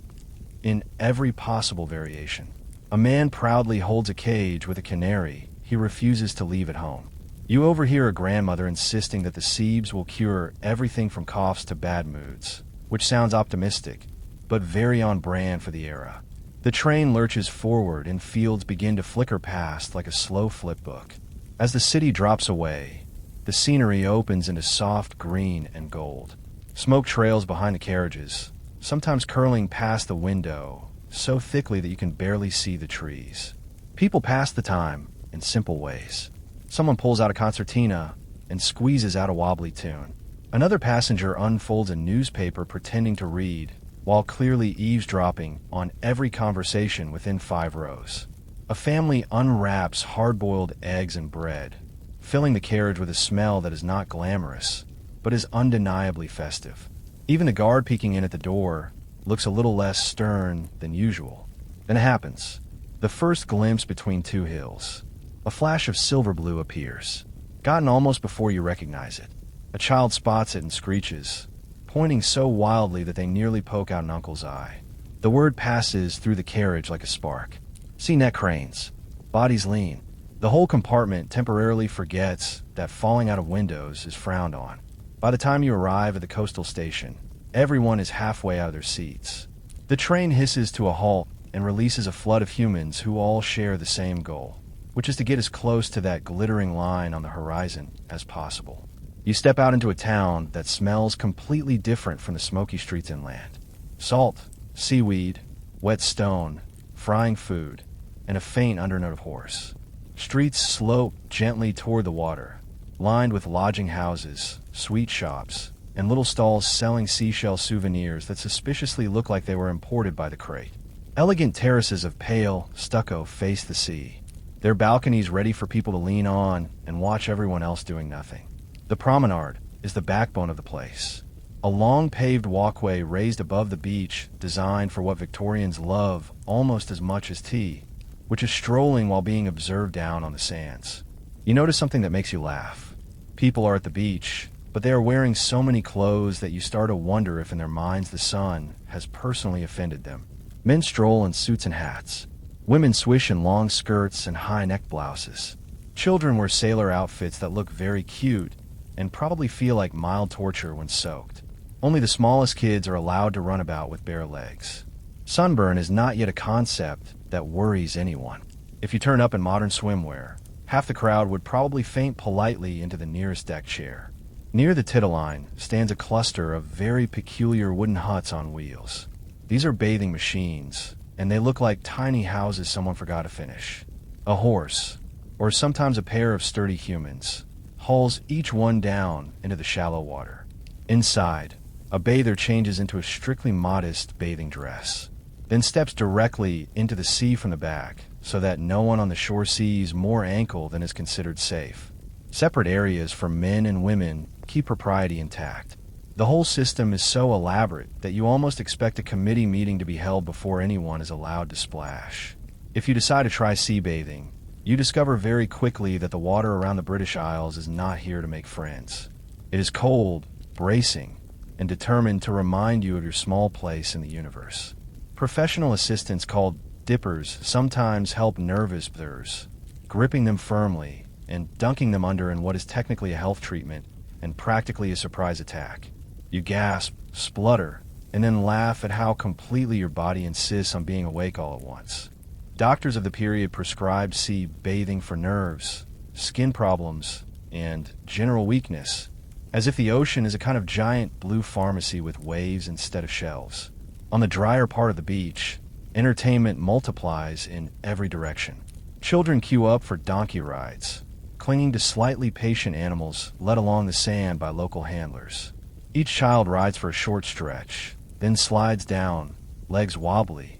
in every possible variation. A man proudly holds a cage with a canary he refuses to leave at home. You overhear a grandmother insisting that the Siebes will cure everything from coughs to bad moods, which sounds optimistic, but very on brand for the era. The train lurches forward and fields begin to flicker past like a slow flip book. As the city drops away, the scenery opens into soft green and gold. Smoke trails behind the carriages, sometimes curling past the window, so thickly that you can barely see the trees. People pass the time in simple ways. Someone pulls out a concertina and squeezes out a wobbly tune. Another passenger unfolds a newspaper pretending to read, while clearly eavesdropping on every conversation within 5 rows. A family unwraps hard-boiled eggs and bread, filling the carriage with a smell that is not glamorous, but is undeniably festive. Even the guard peeking in at the door looks a little less stern than usual. Then it happens. The first glimpse between two hills. A flash of silver blue appears, gotten almost before you recognize it. A child spots it and screeches, pointing so wildly that they nearly poke out an uncle's eye. The word passes through the carriage like a spark. See neck cranes. Bodies lean. The whole compartment temporarily forgets that falling out of windows is frowned on. By the time you arrive at the coastal station, everyone is halfway out of their seats. The train hisses to a halt and releases a flood of humans who all share the same goal, which is to get as close to that glittering line on the horizon as possible. You step out into a town that smells completely different from the smoky streets inland. Salt, seaweed, wet stone, frying food, and a faint undernote of horse. Streets slope gently toward the water, lined with lodging houses, sweet shops, and little stalls selling seashell souvenirs that suspiciously look like they were imported by the crate. Elegant terraces of pale stucco face the sea, their balconies ready for people to lean on and watch everyone else doing nothing. The promenade is the backbone of the place, a long paved walkway raised above the beach designed for what Victorians love almost as much as tea, which is strolling while being observed down on the sands. You notice something that makes you laugh. People are at the beach, but they are wearing so many clothes that you start to wonder if in their minds the sun has personally offended them. Men stroll in suits and hats. Women swish in long skirts and high-neck blouses. Children wear sailor outfits that look very cute and probably feel like mild torture when soaked. Only the smallest kids are allowed to run about with bare legs. Sunburn is not yet a concept that worries anyone. If you turn up in modern swimwear, half the crowd would probably faint politely into the nearest deck chair. Near the Titterline stands a cluster of very peculiar wooden huts on wheels. These are bathing machines, and they look like tiny houses someone forgot to finish. A horse, or sometimes a pair of sturdy humans, hauls each one down into the shallow water. Inside, a bather changes into a strictly modest bathing dress, then steps directly into the sea from the back so that no one on the shore sees more ankle than is considered safe. Separate areas for men and women keep propriety intact. The whole system is so elaborate that you almost expect a committee meeting to be held before anyone is allowed to splash. If you decide to try sea bathing, you discover very quickly that the water around the British Isles is not here to make friends. It is cold, bracing, and determined to remind you of your small place in the universe. Professional assistants called dippers sometimes help nervous bathers, gripping them firmly and dunking them under in what is technically a health treatment and practically a surprise attack. You gasp, splutter, and then laugh at how completely your body insists on being awake all at once. Doctors of the period prescribed sea bathing for nerves, skin problems, and general weakness, as if the ocean is a kind of giant blue pharmacy with waves instead of shelves. On the drier part of the beach, entertainment multiplies in every direction. Children queue up for donkey rides, clinging to slightly patient animals led along the sand by local handlers. Each child rides for a short stretch, then slides down, legs wobbly,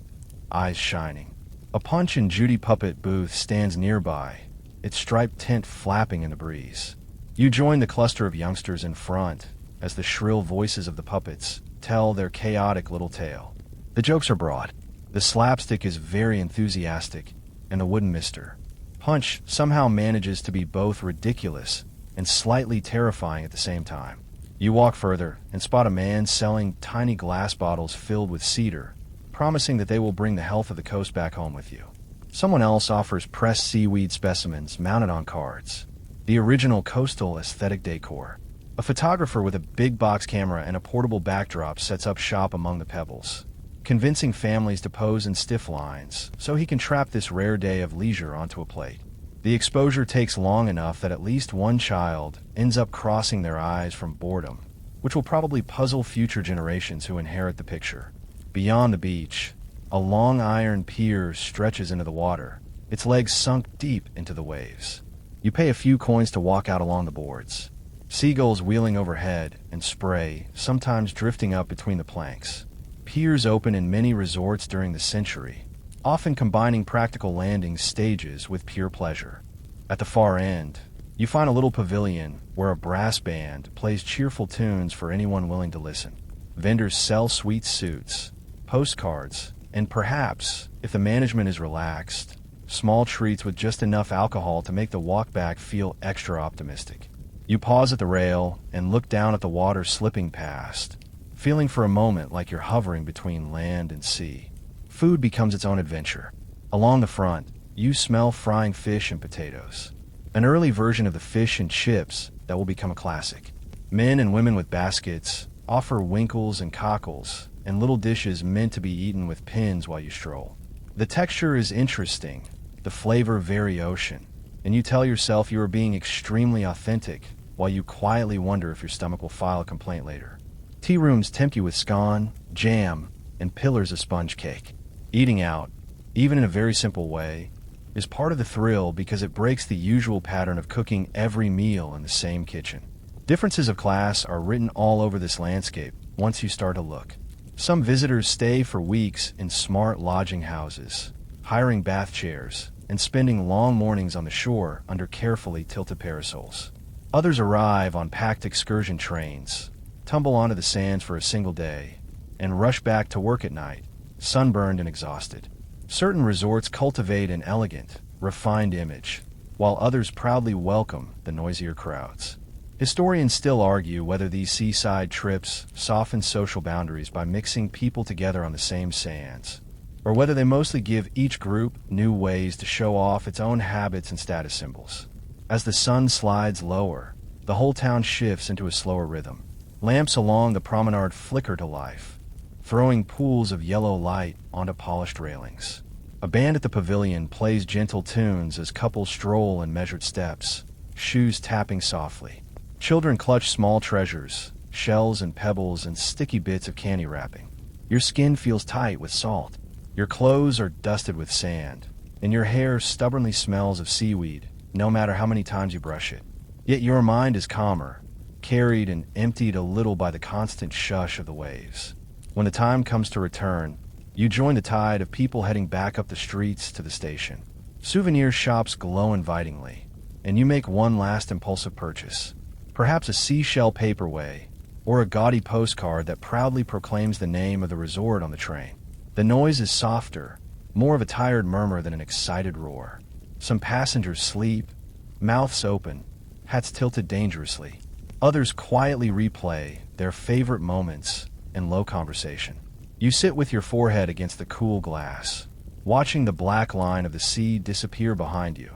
eyes shining. A Punch and Judy puppet booth stands nearby, its striped tent flapping in the breeze. You join the cluster of youngsters in front as the shrill voices of the puppets tell their chaotic little tale. The jokes are broad. The slapstick is very enthusiastic, and the wooden mister, Punch, somehow manages to be both ridiculous and slightly terrifying at the same time. You walk further and spot a man selling tiny glass bottles filled with cedar, promising that they will bring the health of the coast back home with you. Someone else offers pressed seaweed specimens mounted on cards, the original coastal aesthetic decor. A photographer with a big box camera and a portable backdrop sets up shop among the pebbles, convincing families to pose in stiff lines so he can trap this rare day of leisure onto a plate. The exposure takes long enough that at least one child ends up crossing their eyes from boredom, which will probably puzzle future generations who inherit the picture. Beyond the beach, a long iron pier stretches into the water, its legs sunk deep into the waves. You pay a few coins to walk out along the boards. Seagulls wheeling overhead and spray, sometimes drifting up between the planks. Piers open in many resorts during the century, often combining practical landing stages with pure pleasure. At the far end, you find a little pavilion where a brass band plays cheerful tunes for anyone willing to listen. Vendors sell sweet suits, postcards, and perhaps, if the management is relaxed, small treats with just enough alcohol to make the walk back feel extra optimistic. You pause at the rail and look down at the water slipping past, feeling for a moment like you're hovering between land and sea. Food becomes its own adventure. Along the front, you smell frying fish and potatoes, an early version of the fish and chips that will become a classic. Men and women with baskets offer winkles and cockles and little dishes meant to be eaten with pins while you stroll. The texture is interesting, the flavor very ocean, and you tell yourself you are being extremely authentic while you quietly wonder if your stomach will file a complaint later. Tea rooms tempt you with scone, jam, and pillars of sponge cake. Eating out, even in a very simple way, is part of the thrill because it breaks the usual pattern of cooking every meal in the same kitchen. Differences of class are written all over this landscape once you start to look. Some visitors stay for weeks in smart lodging houses, hiring bath chairs, and spending long mornings on the shore under carefully tilted parasols. Others arrive on packed excursion trains, tumble onto the sands for a single day, and rush back to work at night, sunburned and exhausted. Certain resorts cultivate an elegant, refined image, while others proudly welcome the noisier crowds. Historians still argue whether these seaside trips soften social boundaries by mixing people together on the same sands, or whether they mostly give each group new ways to show off its own habits and status symbols. As the sun slides lower, the whole town shifts into a slower rhythm. Lamps along the promenade flicker to life, throwing pools of yellow light onto polished railings. A band at the pavilion plays gentle tunes as couples stroll in measured steps, shoes tapping softly. Children clutch small treasures, shells and pebbles and sticky bits of candy wrapping. Your skin feels tight with salt. Your clothes are dusted with sand, and your hair stubbornly smells of seaweed, no matter how many times you brush it. Yet your mind is calmer, carried and emptied a little by the constant shush of the waves. When the time comes to return, you join the tide of people heading back up the streets to the station. Souvenir shops glow invitingly, and you make one last impulsive purchase. Perhaps a seashell paperweight, or a gaudy postcard that proudly proclaims the name of the resort on the train. The noise is softer, more of a tired murmur than an excited roar. Some passengers sleep, mouths open, hats tilted dangerously. Others quietly replay their favorite moments in low conversation. You sit with your forehead against the cool glass, watching the black line of the sea disappear behind you,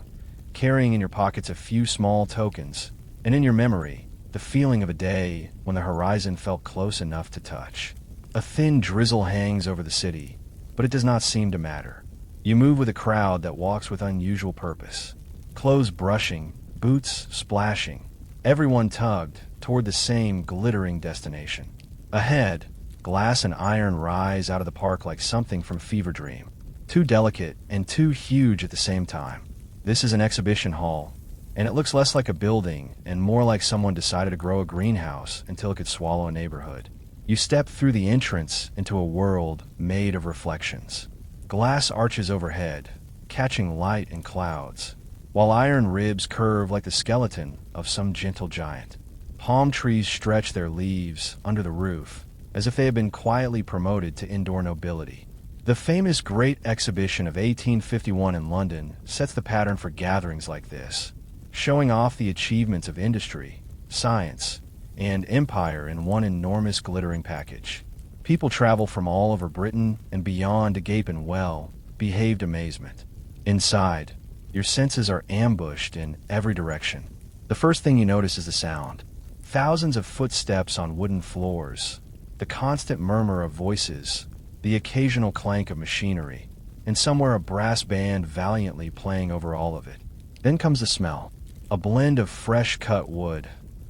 carrying in your pockets a few small tokens, and in your memory, the feeling of a day when the horizon felt close enough to touch. A thin drizzle hangs over the city, but it does not seem to matter. You move with a crowd that walks with unusual purpose. Clothes brushing, boots splashing, everyone tugged toward the same glittering destination. Ahead, glass and iron rise out of the park like something from Fever Dream, too delicate and too huge at the same time. This is an exhibition hall, and it looks less like a building and more like someone decided to grow a greenhouse until it could swallow a neighborhood. You step through the entrance into a world made of reflections. Glass arches overhead, catching light in clouds, while iron ribs curve like the skeleton of some gentle giant. Palm trees stretch their leaves under the roof, as if they had been quietly promoted to indoor nobility. The famous Great Exhibition of 1851 in London sets the pattern for gatherings like this, showing off the achievements of industry, science, and empire in one enormous glittering package. People travel from all over Britain and beyond to gape in well-behaved amazement. Inside, your senses are ambushed in every direction. The first thing you notice is the sound. Thousands of footsteps on wooden floors, the constant murmur of voices, the occasional clank of machinery, and somewhere a brass band valiantly playing over all of it. Then comes the smell, a blend of fresh-cut wood,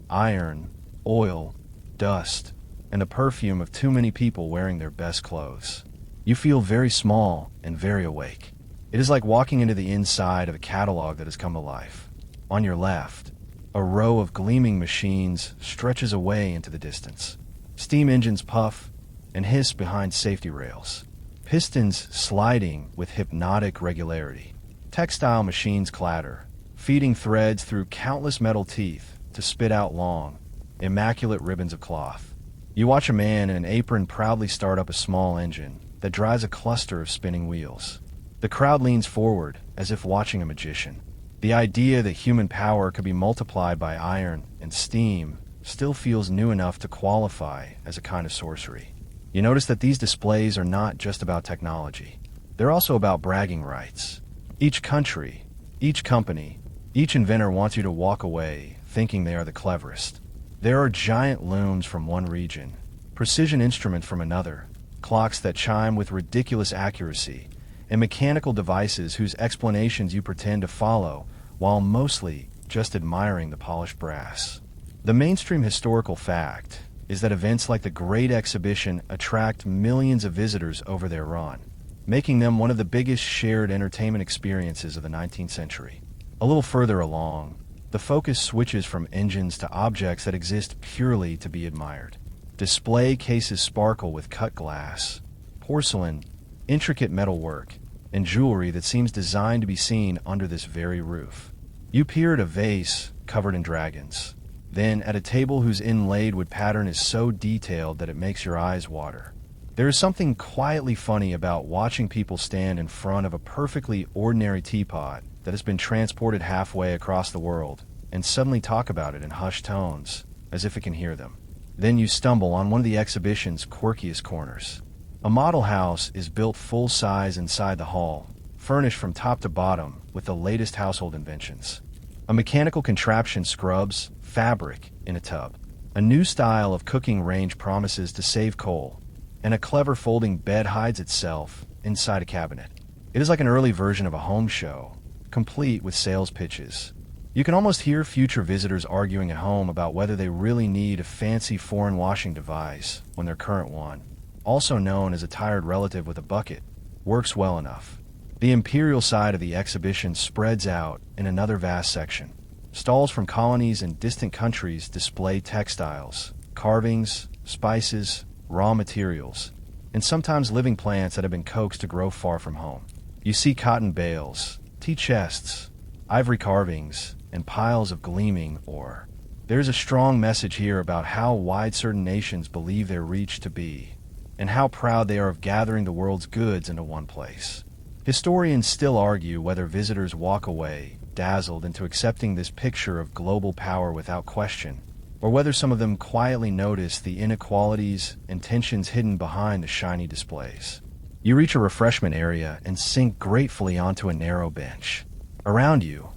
iron, oil, dust, and the perfume of too many people wearing their best clothes. You feel very small and very awake. It is like walking into the inside of a catalog that has come to life. On your left, a row of gleaming machines stretches away into the distance. Steam engines puff and hiss behind safety rails, pistons sliding with hypnotic regularity. Textile machines clatter, feeding threads through countless metal teeth to spit out long, immaculate ribbons of cloth. You watch a man in an apron proudly start up a small engine that drives a cluster of spinning wheels. The crowd leans forward as if watching a magician. The idea that human power could be multiplied by iron and steam still feels new enough to qualify as a kind of sorcery. You notice that these displays are not just about technology. They're also about bragging rights. Each country, each company, each inventor wants you to walk away thinking they are the cleverest. There are giant looms from one region, precision instruments from another, clocks that chime with ridiculous accuracy, and mechanical devices whose explanations you pretend to follow while mostly just admiring the polished brass. The mainstream historical fact is that events like the Great Exhibition attract millions of visitors over their run, making them one of the biggest shared entertainment experiences of the 19th century. A little further along, the focus switches from engines to objects that exist purely to be admired. Display cases sparkle with cut glass, porcelain, intricate metalwork, and jewelry that seems designed to be seen under this very roof. You peer at a vase covered in dragons, then at a table whose inlaid wood pattern is so detailed that it makes your eyes water. There is something quietly funny about watching people stand in front of a perfectly ordinary teapot that has been transported halfway across the world and suddenly talk about it in hushed tones, as if it can hear them. Then you stumble on one of the exhibition's quirkiest corners. A model house is built full-size inside the hall, furnished from top to bottom with the latest household inventions. A mechanical contraption scrubs fabric in a tub. A new style of cooking range promises to save coal, and a clever folding bed hides itself inside a cabinet. It is like an early version of a home show, complete with sales pitches. You can almost hear future visitors arguing at home about whether they really need a fancy foreign washing device when their current one, also known as a tired relative with a bucket, works well enough. The imperial side of the exhibition spreads out in another vast section. Stalls from colonies and distant countries display textiles, carvings, spices, raw materials, and sometimes living plants that have been coaxed to grow far from home. You see cotton bales, tea chests, ivory carvings, and piles of gleaming ore. There's a strong message here about how wide certain nations believe their reach to be, and how proud they are of gathering the world's goods into one place. Historians still argue whether visitors walk away dazzled into accepting this picture of global power without question, or whether some of them quietly notice the inequalities and tensions hidden behind the shiny displays. You reach a refreshment area and sink gratefully onto a narrow bench. Around you,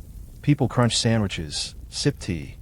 people crunch sandwiches, sip tea,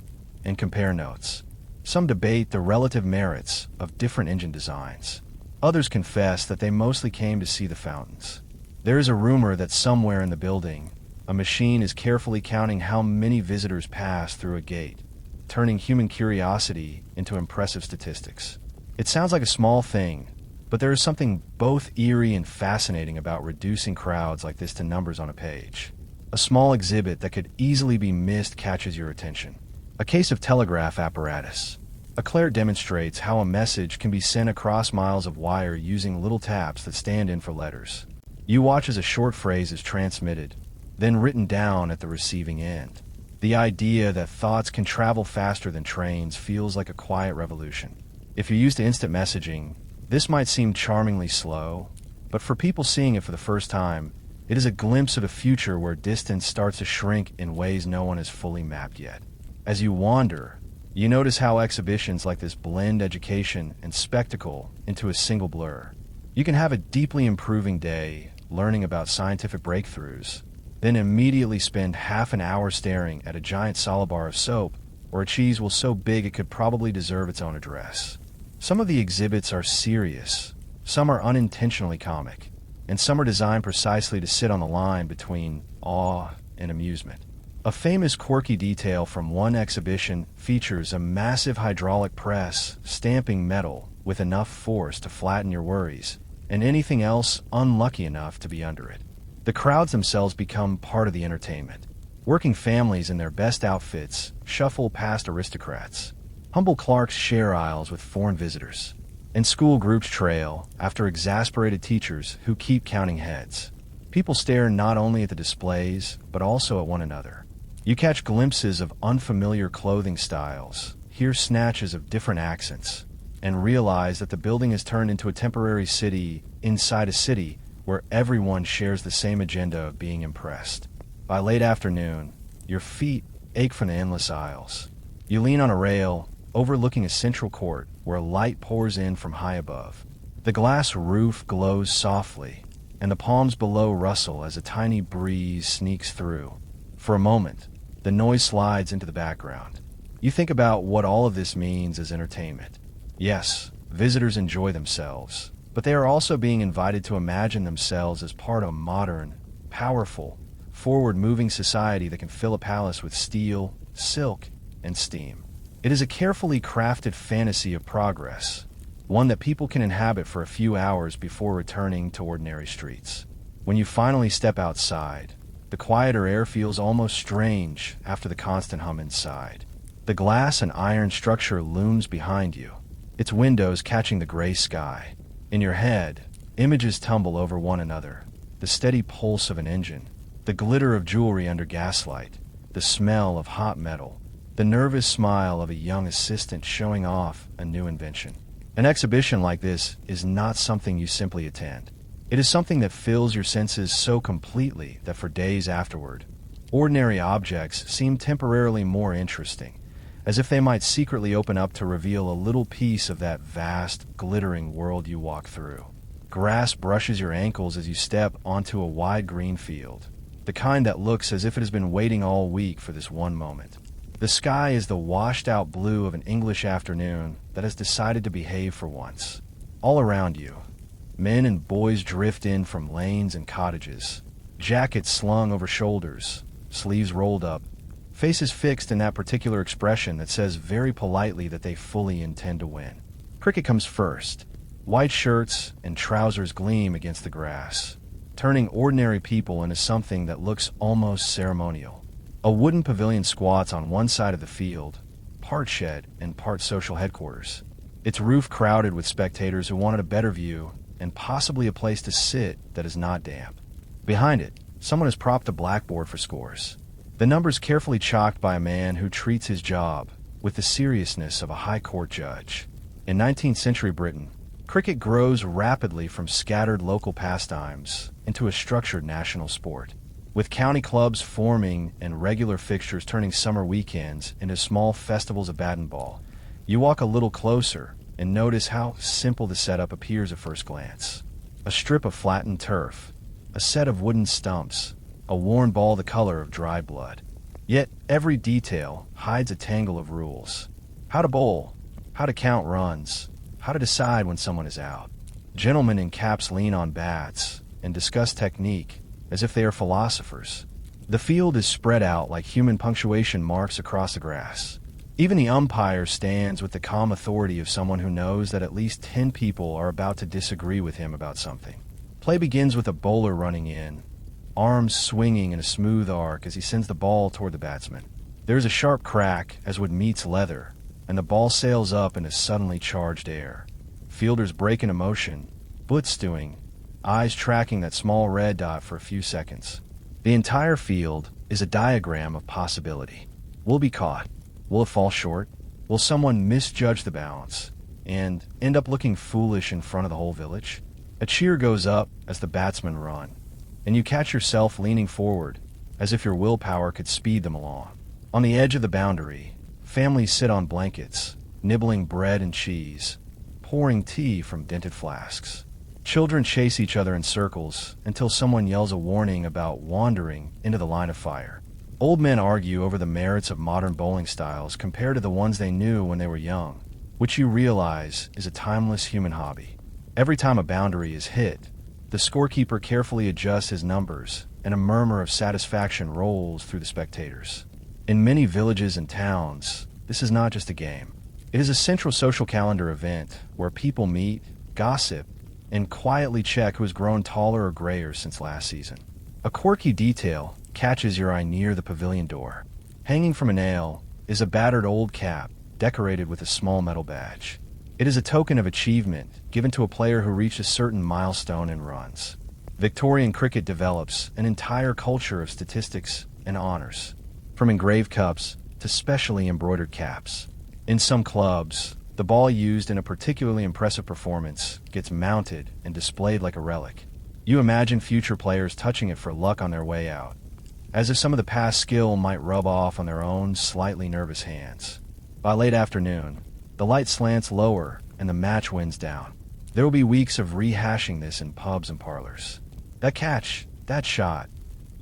and compare notes. Some debate the relative merits of different engine designs. Others confess that they mostly came to see the fountains. There is a rumor that somewhere in the building, a machine is carefully counting how many visitors pass through a gate, turning human curiosity into impressive statistics. It sounds like a small thing, but there is something both eerie and fascinating about reducing crowds like this to numbers on a page. A small exhibit that could easily be missed catches your attention. A case of telegraph apparatus. A Claire demonstrates how a message can be sent across miles of wire using little taps that stand in for letters. You watch as a short phrase is transmitted, then written down at the receiving end. The idea that thoughts can travel faster than trains feels like a quiet revolution. If you're used to instant messaging, this might seem charmingly slow, but for people seeing it for the first time, it is a glimpse of a future where distance starts to shrink in ways no one has fully mapped yet. As you wander, you notice how exhibitions like this blend education and spectacle into a single blur. You can have a deeply improving day learning about scientific breakthroughs, then immediately spend half an hour staring at a giant solid bar of soap or a cheese well so big it could probably deserve its own address. Some of the exhibits are serious, some are unintentionally comic, and some are designed precisely to sit on the line between awe and amusement. A famous quirky detail from one exhibition features a massive hydraulic press stamping metal with enough force to flatten your worries and anything else unlucky enough to be under it. The crowds themselves become part of the entertainment. Working families in their best outfits shuffle past aristocrats. Humble clerks share aisles with foreign visitors. And school groups trail after exasperated teachers who keep counting heads. People stare not only at the displays, but also at one another. You catch glimpses of unfamiliar clothing styles, hear snatches of different accents, and realize that the building has turned into a temporary city inside a city where everyone shares the same agenda of being impressed. By late afternoon, your feet ache from the endless aisles. You lean on a rail, overlooking a central court where light pours in from high above. The glass roof glows softly, and the palms below rustle as a tiny breeze sneaks through. For a moment, the noise slides into the background. You think about what all of this means as entertainment. Yes, visitors enjoy themselves, but they are also being invited to imagine themselves as part of a modern, powerful, forward-moving society that can fill a palace with steel, silk, and steam. It is a carefully crafted fantasy of progress, one that people can inhabit for a few hours before returning to ordinary streets. When you finally step outside, the quieter air feels almost strange after the constant hum inside. The glass and iron structure looms behind you, its windows catching the gray sky. In your head, images tumble over one another, the steady pulse of an engine, the glitter of jewelry under gaslight, the smell of hot metal, the nervous smile of a young assistant showing off a new invention. An exhibition like this is not something you simply attend. It is something that fills your senses so completely that for days afterward, ordinary objects seem temporarily more interesting, as if they might secretly open up to reveal a little piece of that vast, glittering world you walk through. Grass brushes your ankles as you step onto a wide green field, the kind that looks as if it has been waiting all week for this one moment. The sky is the washed-out blue of an English afternoon that has decided to behave for once. All around you, men and boys drift in from lanes and cottages, jackets slung over shoulders, sleeves rolled up, faces fixed in that particular expression that says very politely that they fully intend to win. Cricket comes first. White shirts and trousers gleam against the grass, turning ordinary people into something that looks almost ceremonial. A wooden pavilion squats on one side of the field, part shed and part social headquarters. Its roof crowded with spectators who wanted a better view and possibly a place to sit that is not damp. Behind it, someone has propped a blackboard for scores. The numbers carefully chalked by a man who treats his job with the seriousness of a high court judge. In 19th century Britain, cricket grows rapidly from scattered local pastimes into a structured national sport, with county clubs forming and regular fixtures turning summer weekends into small festivals of bat and ball. You walk a little closer and notice how simple the setup appears at first glance. A strip of flattened turf, a set of wooden stumps, a worn ball the color of dried blood. Yet every detail hides a tangle of rules. How to bowl, how to count runs, how to decide when someone is out. Gentlemen in caps lean on bats and discuss technique as if they are philosophers. The field is spread out like human punctuation marks across the grass. Even the umpire stands with the calm authority of someone who knows that at least 10 people are about to disagree with him about something. Play begins with a bowler running in, arms swinging in a smooth arc as he sends the ball toward the batsman. There is a sharp crack as wood meets leather, and the ball sails up into suddenly charged air. Fielders break into motion, foot stewing, eyes tracking that small red dot for a few seconds. The entire field is a diagram of possibility. Will it be caught? Will it fall short? Will someone misjudge the balance and end up looking foolish in front of the whole village? A cheer goes up as the batsmen run, and you catch yourself leaning forward as if your willpower could speed them along. On the edge of the boundary, families sit on blankets, nibbling bread and cheese, pouring tea from dented flasks. Children chase each other in circles until someone yells a warning about wandering into the line of fire. Old men argue over the merits of modern bowling styles compared to the ones they knew when they were young, which you realize is a timeless human hobby. Every time a boundary is hit, the scorekeeper carefully adjusts his numbers, and a murmur of satisfaction rolls through the spectators. In many villages and towns, this is not just a game. It is a central social calendar event where people meet, gossip, and quietly check who has grown taller or grayer since last season. A quirky detail catches your eye near the pavilion door. Hanging from a nail is a battered old cap decorated with a small metal badge. It is a token of achievement given to a player who reached a certain milestone in runs. Victorian cricket develops an entire culture of statistics and honors, from engraved cups to specially embroidered caps. In some clubs, the ball used in a particularly impressive performance gets mounted and displayed like a relic. You imagine future players touching it for luck on their way out, as if some of the past skill might rub off on their own slightly nervous hands. By late afternoon, the light slants lower and the match winds down. There will be weeks of rehashing this in pubs and parlors. That catch, that shot,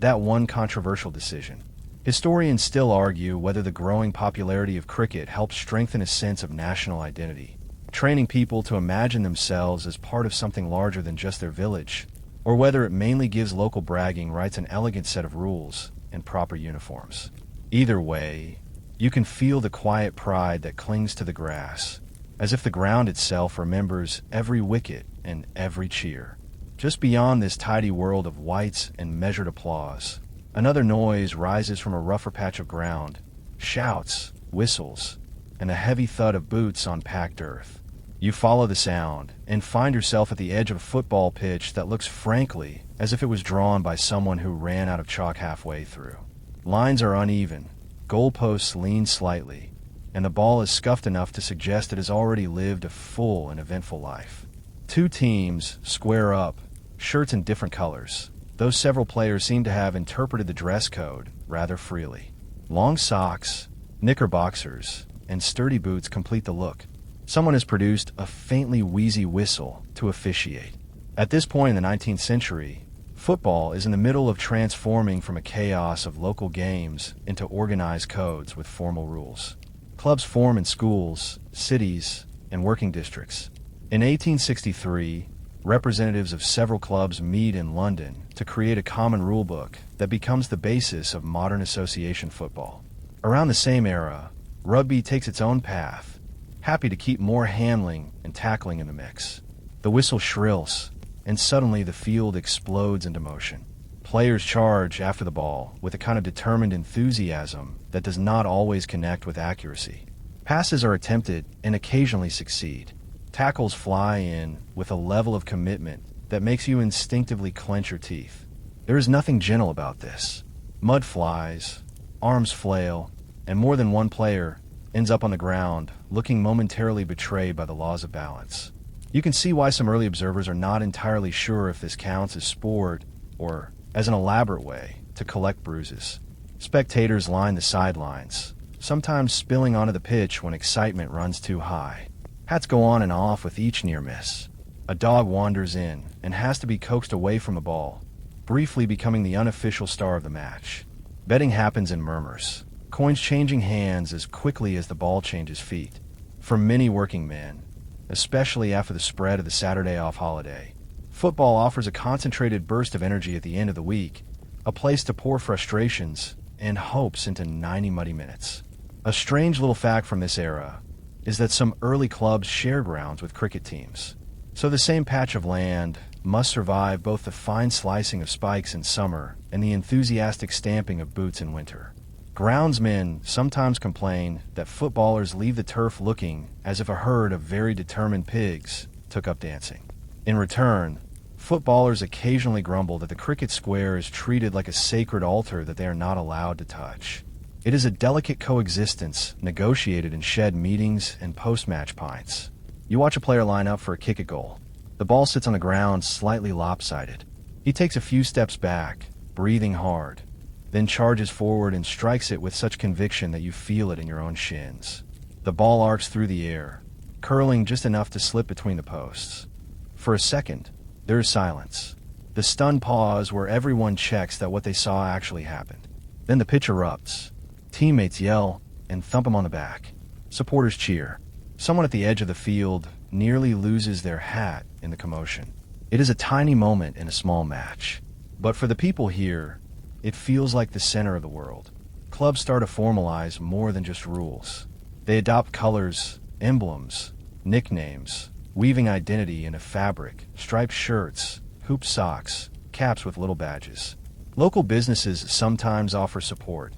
that one controversial decision. Historians still argue whether the growing popularity of cricket helps strengthen a sense of national identity, training people to imagine themselves as part of something larger than just their village, or whether it mainly gives local bragging rights an elegant set of rules and proper uniforms. Either way, you can feel the quiet pride that clings to the grass, as if the ground itself remembers every wicket and every cheer. Just beyond this tidy world of whites and measured applause, another noise rises from a rougher patch of ground, shouts, whistles, and a heavy thud of boots on packed earth. You follow the sound and find yourself at the edge of a football pitch that looks frankly as if it was drawn by someone who ran out of chalk halfway through. Lines are uneven, goalposts lean slightly, and the ball is scuffed enough to suggest it has already lived a full and eventful life. Two teams square up, shirts in different colors, though several players seem to have interpreted the dress code rather freely. Long socks, knickerbockers, and sturdy boots complete the look. Someone has produced a faintly wheezy whistle to officiate. At this point in the 19th century, football is in the middle of transforming from a chaos of local games into organized codes with formal rules. Clubs form in schools, cities, and working districts. In 1863, representatives of several clubs meet in London to create a common rulebook that becomes the basis of modern association football. Around the same era, rugby takes its own path, happy to keep more handling and tackling in the mix. The whistle shrills, and suddenly the field explodes into motion. Players charge after the ball with a kind of determined enthusiasm that does not always connect with accuracy. Passes are attempted and occasionally succeed. Tackles fly in with a level of commitment that makes you instinctively clench your teeth. There is nothing gentle about this. Mud flies, arms flail, and more than one player ends up on the ground, looking momentarily betrayed by the laws of balance. You can see why some early observers are not entirely sure if this counts as sport or as an elaborate way to collect bruises. Spectators line the sidelines, sometimes spilling onto the pitch when excitement runs too high. Hats go on and off with each near miss. A dog wanders in and has to be coaxed away from the ball, briefly becoming the unofficial star of the match. Betting happens in murmurs, coins changing hands as quickly as the ball changes feet. For many working men, especially after the spread of the Saturday off holiday, football offers a concentrated burst of energy at the end of the week, a place to pour frustrations and hopes into 90 muddy minutes. A strange little fact from this era is that some early clubs share grounds with cricket teams. So the same patch of land must survive both the fine slicing of spikes in summer and the enthusiastic stamping of boots in winter. Groundsmen sometimes complain that footballers leave the turf looking as if a herd of very determined pigs took up dancing. In return, footballers occasionally grumble that the cricket square is treated like a sacred altar that they are not allowed to touch. It is a delicate coexistence negotiated in shed meetings and post-match pints. You watch a player line up for a kick at goal. The ball sits on the ground slightly lopsided. He takes a few steps back, breathing hard, then charges forward and strikes it with such conviction that you feel it in your own shins. The ball arcs through the air, curling just enough to slip between the posts. For a second, there is silence. The stunned pause where everyone checks that what they saw actually happened. Then the pitch erupts. Teammates yell and thump him on the back. Supporters cheer. Someone at the edge of the field nearly loses their hat in the commotion. It is a tiny moment in a small match. But for the people here, it feels like the center of the world. Clubs start to formalize more than just rules. They adopt colors, emblems, nicknames, weaving identity into fabric, striped shirts, hoop socks, caps with little badges. Local businesses sometimes offer support,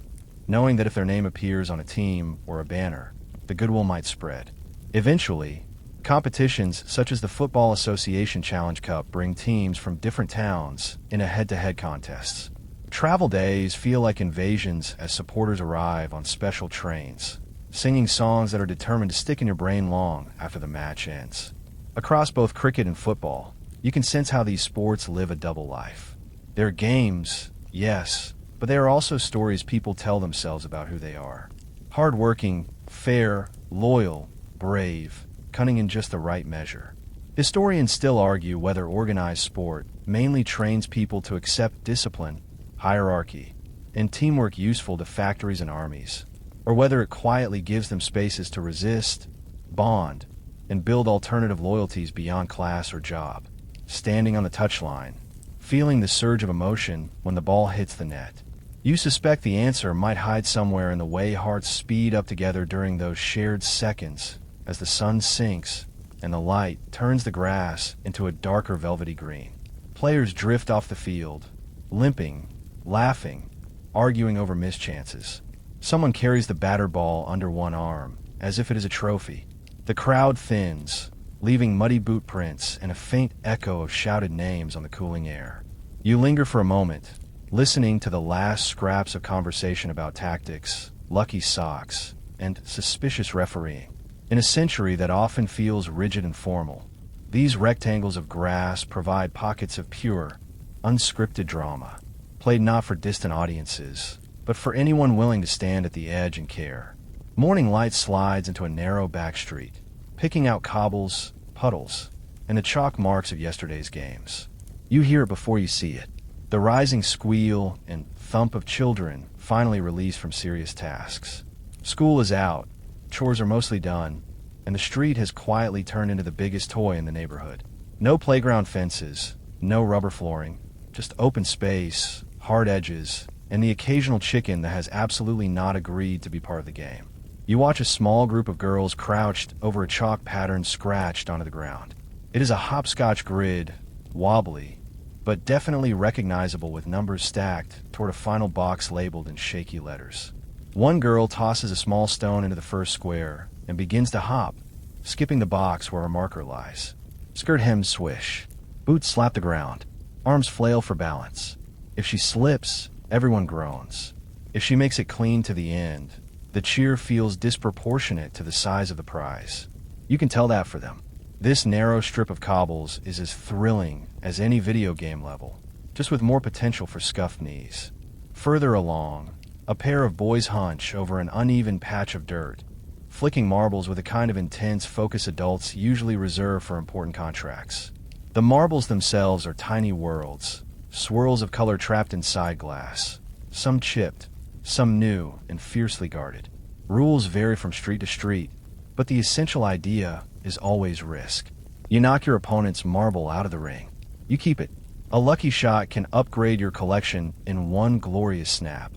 knowing that if their name appears on a team or a banner, the goodwill might spread. Eventually, competitions such as the Football Association Challenge Cup bring teams from different towns in a head-to-head contests. Travel days feel like invasions as supporters arrive on special trains, singing songs that are determined to stick in your brain long after the match ends. Across both cricket and football, you can sense how these sports live a double life. They're games, yes, but they are also stories people tell themselves about who they are. Hard-working, fair, loyal, brave, cunning in just the right measure. Historians still argue whether organized sport mainly trains people to accept discipline, hierarchy, and teamwork useful to factories and armies, or whether it quietly gives them spaces to resist, bond, and build alternative loyalties beyond class or job. Standing on the touchline, feeling the surge of emotion when the ball hits the net. You suspect the answer might hide somewhere in the way hearts speed up together during those shared seconds as the sun sinks and the light turns the grass into a darker velvety green. Players drift off the field, limping, laughing, arguing over missed chances. Someone carries the battered ball under one arm, as if it is a trophy. The crowd thins, leaving muddy boot prints and a faint echo of shouted names on the cooling air. You linger for a moment, listening to the last scraps of conversation about tactics, lucky socks, and suspicious refereeing. In a century that often feels rigid and formal, these rectangles of grass provide pockets of pure, unscripted drama, played not for distant audiences, but for anyone willing to stand at the edge and care. Morning light slides into a narrow back street, picking out cobbles, puddles, and the chalk marks of yesterday's games. You hear it before you see it. The rising squeal and thump of children finally released from serious tasks. School is out, chores are mostly done, and the street has quietly turned into the biggest toy in the neighborhood. No playground fences, no rubber flooring, just open space, hard edges, and the occasional chicken that has absolutely not agreed to be part of the game. You watch a small group of girls crouched over a chalk pattern scratched onto the ground. It is a hopscotch grid, wobbly, but definitely recognizable with numbers stacked toward a final box labeled in shaky letters. One girl tosses a small stone into the first square and begins to hop, skipping the box where her marker lies. Skirt hems swish. Boots slap the ground. Arms flail for balance. If she slips, everyone groans. If she makes it clean to the end, the cheer feels disproportionate to the size of the prize. You can tell that for them. This narrow strip of cobbles is as thrilling as any video game level, just with more potential for scuffed knees. Further along, a pair of boys hunch over an uneven patch of dirt, flicking marbles with a kind of intense focus adults usually reserve for important contracts. The marbles themselves are tiny worlds, swirls of color trapped inside glass, some chipped, some new and fiercely guarded. Rules vary from street to street, but the essential idea is always risk. You knock your opponent's marble out of the ring. You keep it. A lucky shot can upgrade your collection in one glorious snap,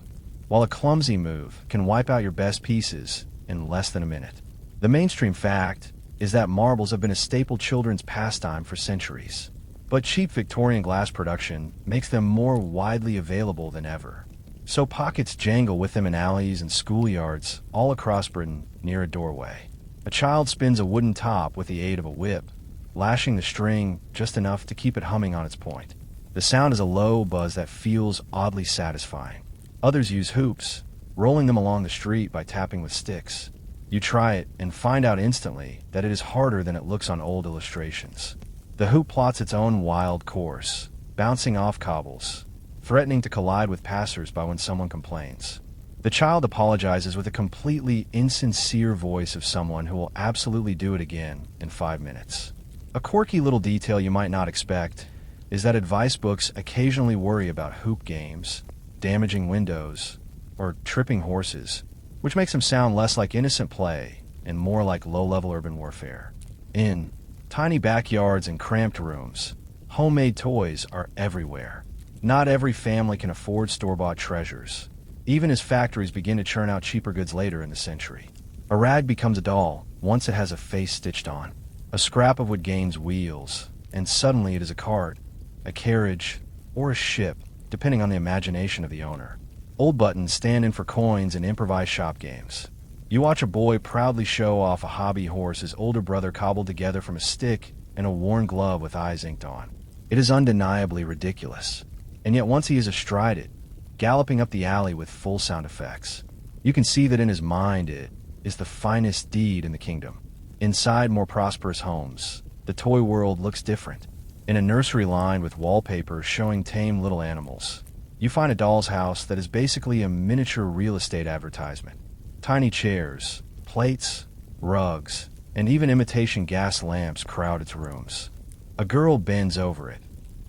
while a clumsy move can wipe out your best pieces in less than a minute. The mainstream fact is that marbles have been a staple children's pastime for centuries, but cheap Victorian glass production makes them more widely available than ever. So pockets jangle with them in alleys and schoolyards all across Britain near a doorway. A child spins a wooden top with the aid of a whip, lashing the string just enough to keep it humming on its point. The sound is a low buzz that feels oddly satisfying. Others use hoops, rolling them along the street by tapping with sticks. You try it and find out instantly that it is harder than it looks on old illustrations. The hoop plots its own wild course, bouncing off cobbles, threatening to collide with passers-by when someone complains. The child apologizes with a completely insincere voice of someone who will absolutely do it again in 5 minutes. A quirky little detail you might not expect is that advice books occasionally worry about hoop games, damaging windows, or tripping horses, which makes them sound less like innocent play and more like low-level urban warfare. In tiny backyards and cramped rooms, homemade toys are everywhere. Not every family can afford store-bought treasures, even as factories begin to churn out cheaper goods later in the century. A rag becomes a doll once it has a face stitched on. A scrap of wood gains wheels, and suddenly it is a cart, a carriage, or a ship, depending on the imagination of the owner. Old buttons stand in for coins and improvised shop games. You watch a boy proudly show off a hobby horse his older brother cobbled together from a stick and a worn glove with eyes inked on. It is undeniably ridiculous, and yet once he is astride it, galloping up the alley with full sound effects, you can see that in his mind it is the finest deed in the kingdom. Inside more prosperous homes, the toy world looks different. In a nursery lined with wallpaper showing tame little animals, you find a doll's house that is basically a miniature real estate advertisement. Tiny chairs, plates, rugs, and even imitation gas lamps crowd its rooms. A girl bends over it,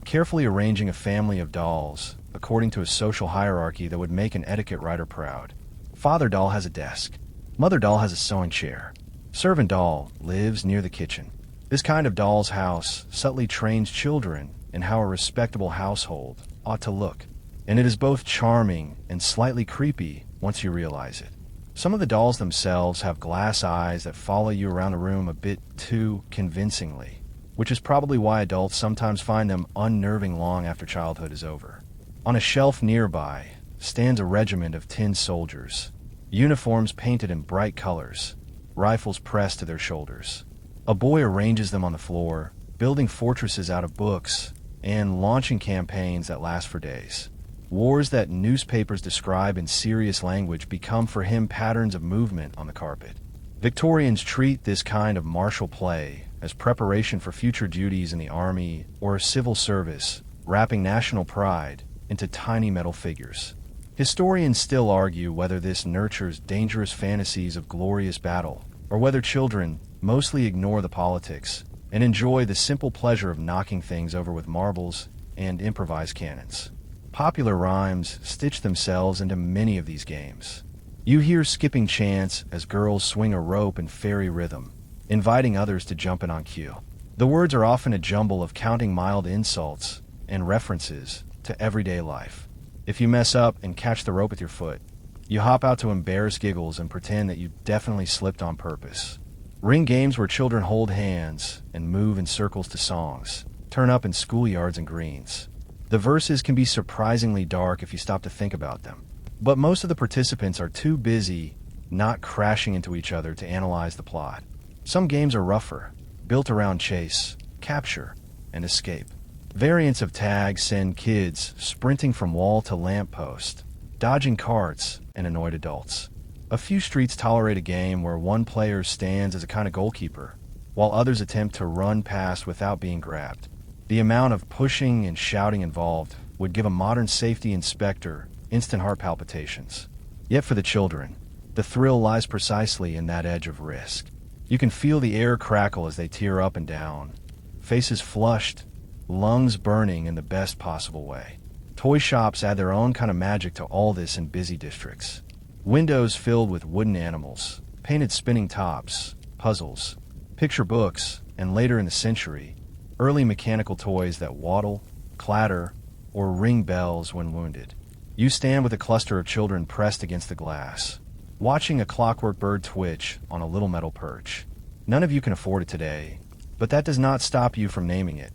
carefully arranging a family of dolls according to a social hierarchy that would make an etiquette writer proud. Father doll has a desk. Mother doll has a sewing chair. Servant doll lives near the kitchen. This kind of doll's house subtly trains children in how a respectable household ought to look, and it is both charming and slightly creepy once you realize it. Some of the dolls themselves have glass eyes that follow you around the room a bit too convincingly, which is probably why adults sometimes find them unnerving long after childhood is over. On a shelf nearby stands a regiment of tin soldiers, uniforms painted in bright colors, rifles pressed to their shoulders. A boy arranges them on the floor, building fortresses out of books and launching campaigns that last for days. Wars that newspapers describe in serious language become for him patterns of movement on the carpet. Victorians treat this kind of martial play as preparation for future duties in the army or civil service, wrapping national pride into tiny metal figures. Historians still argue whether this nurtures dangerous fantasies of glorious battle, or whether children mostly ignore the politics and enjoy the simple pleasure of knocking things over with marbles and improvised cannons. Popular rhymes stitch themselves into many of these games. You hear skipping chants as girls swing a rope in fairy rhythm, inviting others to jump in on cue. The words are often a jumble of counting mild insults and references to everyday life. If you mess up and catch the rope with your foot, you hop out to embarrass giggles and pretend that you definitely slipped on purpose. Ring games where children hold hands and move in circles to songs turn up in schoolyards and greens. The verses can be surprisingly dark if you stop to think about them, but most of the participants are too busy not crashing into each other to analyze the plot. Some games are rougher, built around chase, capture, and escape. Variants of tag send kids sprinting from wall to lamppost, dodging carts and annoyed adults. A few streets tolerate a game where one player stands as a kind of goalkeeper, while others attempt to run past without being grabbed. The amount of pushing and shouting involved would give a modern safety inspector instant heart palpitations. Yet for the children, the thrill lies precisely in that edge of risk. You can feel the air crackle as they tear up and down, faces flushed, lungs burning in the best possible way. Toy shops add their own kind of magic to all this in busy districts. Windows filled with wooden animals, painted spinning tops, puzzles, picture books, and later in the century, early mechanical toys that waddle, clatter, or ring bells when wounded. You stand with a cluster of children pressed against the glass, watching a clockwork bird twitch on a little metal perch. None of you can afford it today, but that does not stop you from naming it,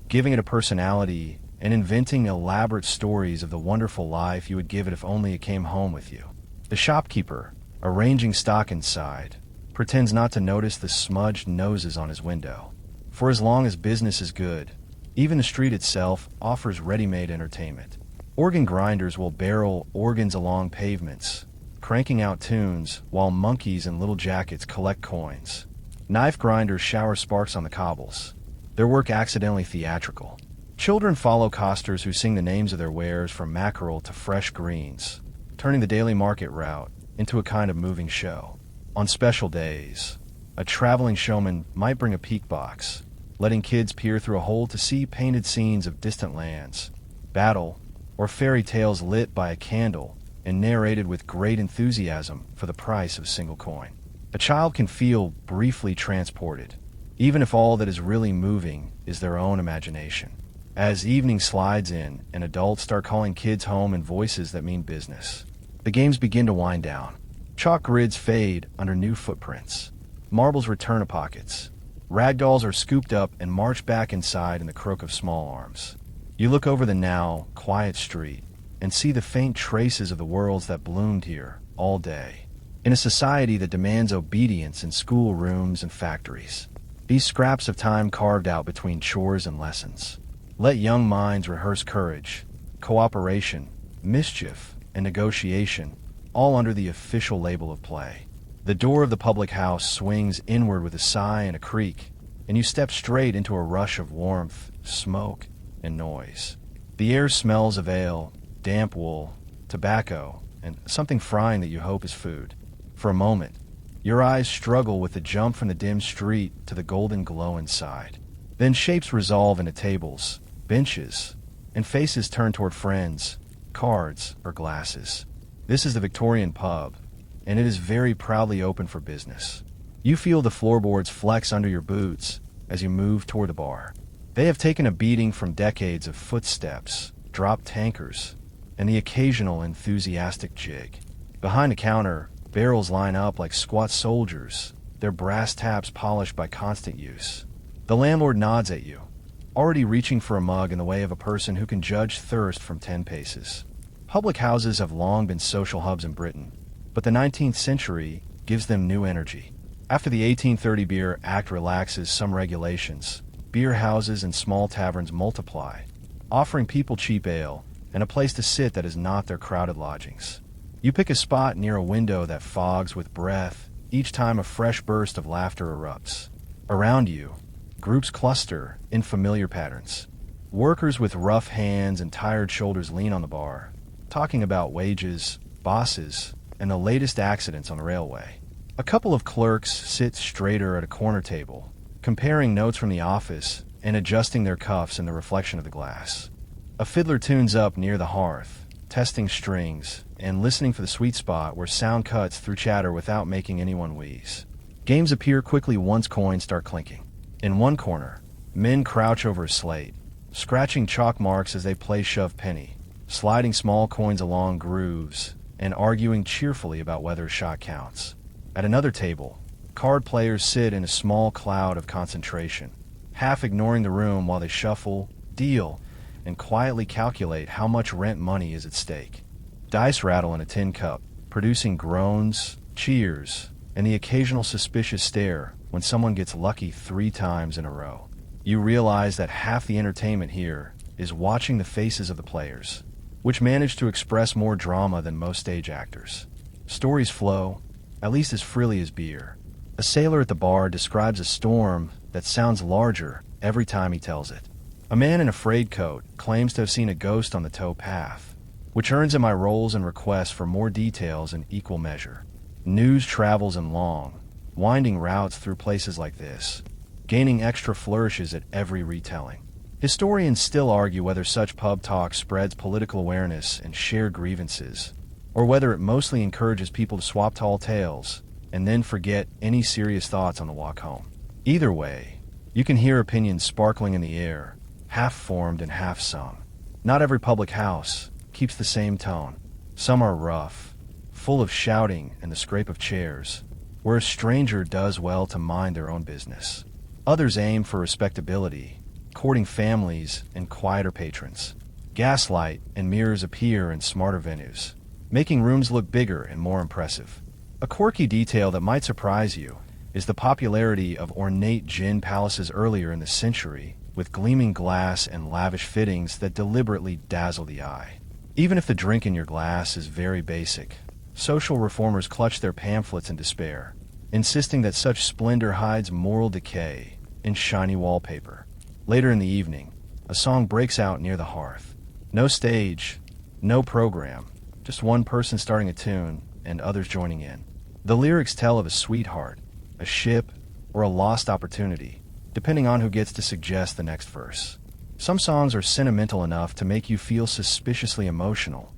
giving it a personality, and inventing elaborate stories of the wonderful life you would give it if only it came home with you. The shopkeeper, arranging stock inside, pretends not to notice the smudged noses on his window. For as long as business is good, even the street itself offers ready-made entertainment. Organ grinders will barrel organs along pavements, cranking out tunes while monkeys in little jackets collect coins. Knife grinders shower sparks on the cobbles, their work accidentally theatrical. Children follow costers who sing the names of their wares from mackerel to fresh greens, turning the daily market route into a kind of moving show. On special days, a traveling showman might bring a peek box, letting kids peer through a hole to see painted scenes of distant lands, battle, or fairy tales lit by a candle and narrated with great enthusiasm for the price of a single coin. A child can feel briefly transported, even if all that is really moving is their own imagination. As evening slides in and adults start calling kids home in voices that mean business, the games begin to wind down. Chalk grids fade under new footprints. Marbles return to pockets. Ragdolls are scooped up and marched back inside in the crook of small arms. You look over the now quiet street and see the faint traces of the worlds that bloomed here all day. In a society that demands obedience in schoolrooms and factories, these scraps of time carved out between chores and lessons let young minds rehearse courage, cooperation, mischief, and negotiation, all under the official label of play. The door of the public house swings inward with a sigh and a creak, and you step straight into a rush of warmth, smoke, and noise. The air smells of ale, damp wool, tobacco, and something frying that you hope is food. For a moment, your eyes struggle with the jump from the dim street to the golden glow inside. Then shapes resolve into tables, benches, and faces turn toward friends, cards, or glasses. This is the Victorian pub, and it is very proudly open for business. You feel the floorboards flex under your boots as you move toward the bar. They have taken a beating from decades of footsteps, dropped tankers, and the occasional enthusiastic jig. Behind the counter, barrels line up like squat soldiers, their brass taps polished by constant use. The landlord nods at you, already reaching for a mug in the way of a person who can judge thirst from 10 paces. Public houses have long been social hubs in Britain, but the 19th century gives them new energy. After the 1830 Beer Act relaxes some regulations, beer houses and small taverns multiply, offering people cheap ale and a place to sit that is not their crowded lodgings. You pick a spot near a window that fogs with breath each time a fresh burst of laughter erupts. Around you, groups cluster in familiar patterns. Workers with rough hands and tired shoulders lean on the bar, talking about wages, bosses, and the latest accidents on the railway. A couple of clerks sit straighter at a corner table, comparing notes from the office and adjusting their cuffs in the reflection of the glass. A fiddler tunes up near the hearth, testing strings and listening for the sweet spot where sound cuts through chatter without making anyone wheeze. Games appear quickly once coins start clinking. In one corner, men crouch over a slate, scratching chalk marks as they play shove penny, sliding small coins along grooves, and arguing cheerfully about whether a shot counts. At another table, card players sit in a small cloud of concentration, half ignoring the room while they shuffle, deal, and quietly calculate how much rent money is at stake. Dice rattle in a tin cup, producing groans, cheers, and the occasional suspicious stare when someone gets lucky 3 times in a row. You realize that half the entertainment here is watching the faces of the players, which manage to express more drama than most stage actors. Stories flow, at least as freely as beer. A sailor at the bar describes a storm that sounds larger every time he tells it. A man in a frayed coat claims to have seen a ghost on the tow path, which earns him my rolls and requests for more details in equal measure. News travels in long, winding routes through places like this, gaining extra flourishes at every retelling. Historians still argue whether such pub talk spreads political awareness and shared grievances, or whether it mostly encourages people to swap tall tales and then forget any serious thoughts on the walk home. Either way, you can hear opinions sparkling in the air, half formed and half sung. Not every public house keeps the same tone. Some are rough, full of shouting and the scrape of chairs, where a stranger does well to mind their own business. Others aim for respectability, courting families and quieter patrons. Gaslight and mirrors appear in smarter venues, making rooms look bigger and more impressive. A quirky detail that might surprise you is the popularity of ornate gin palaces earlier in the century, with gleaming glass and lavish fittings that deliberately dazzle the eye. Even if the drink in your glass is very basic, social reformers clutch their pamphlets in despair, insisting that such splendor hides moral decay in shiny wallpaper. Later in the evening, a song breaks out near the hearth. No stage, no program, just one person starting a tune and others joining in. The lyrics tell of a sweetheart, a ship, or a lost opportunity, depending on who gets to suggest the next verse. Some songs are sentimental enough to make you feel suspiciously emotional,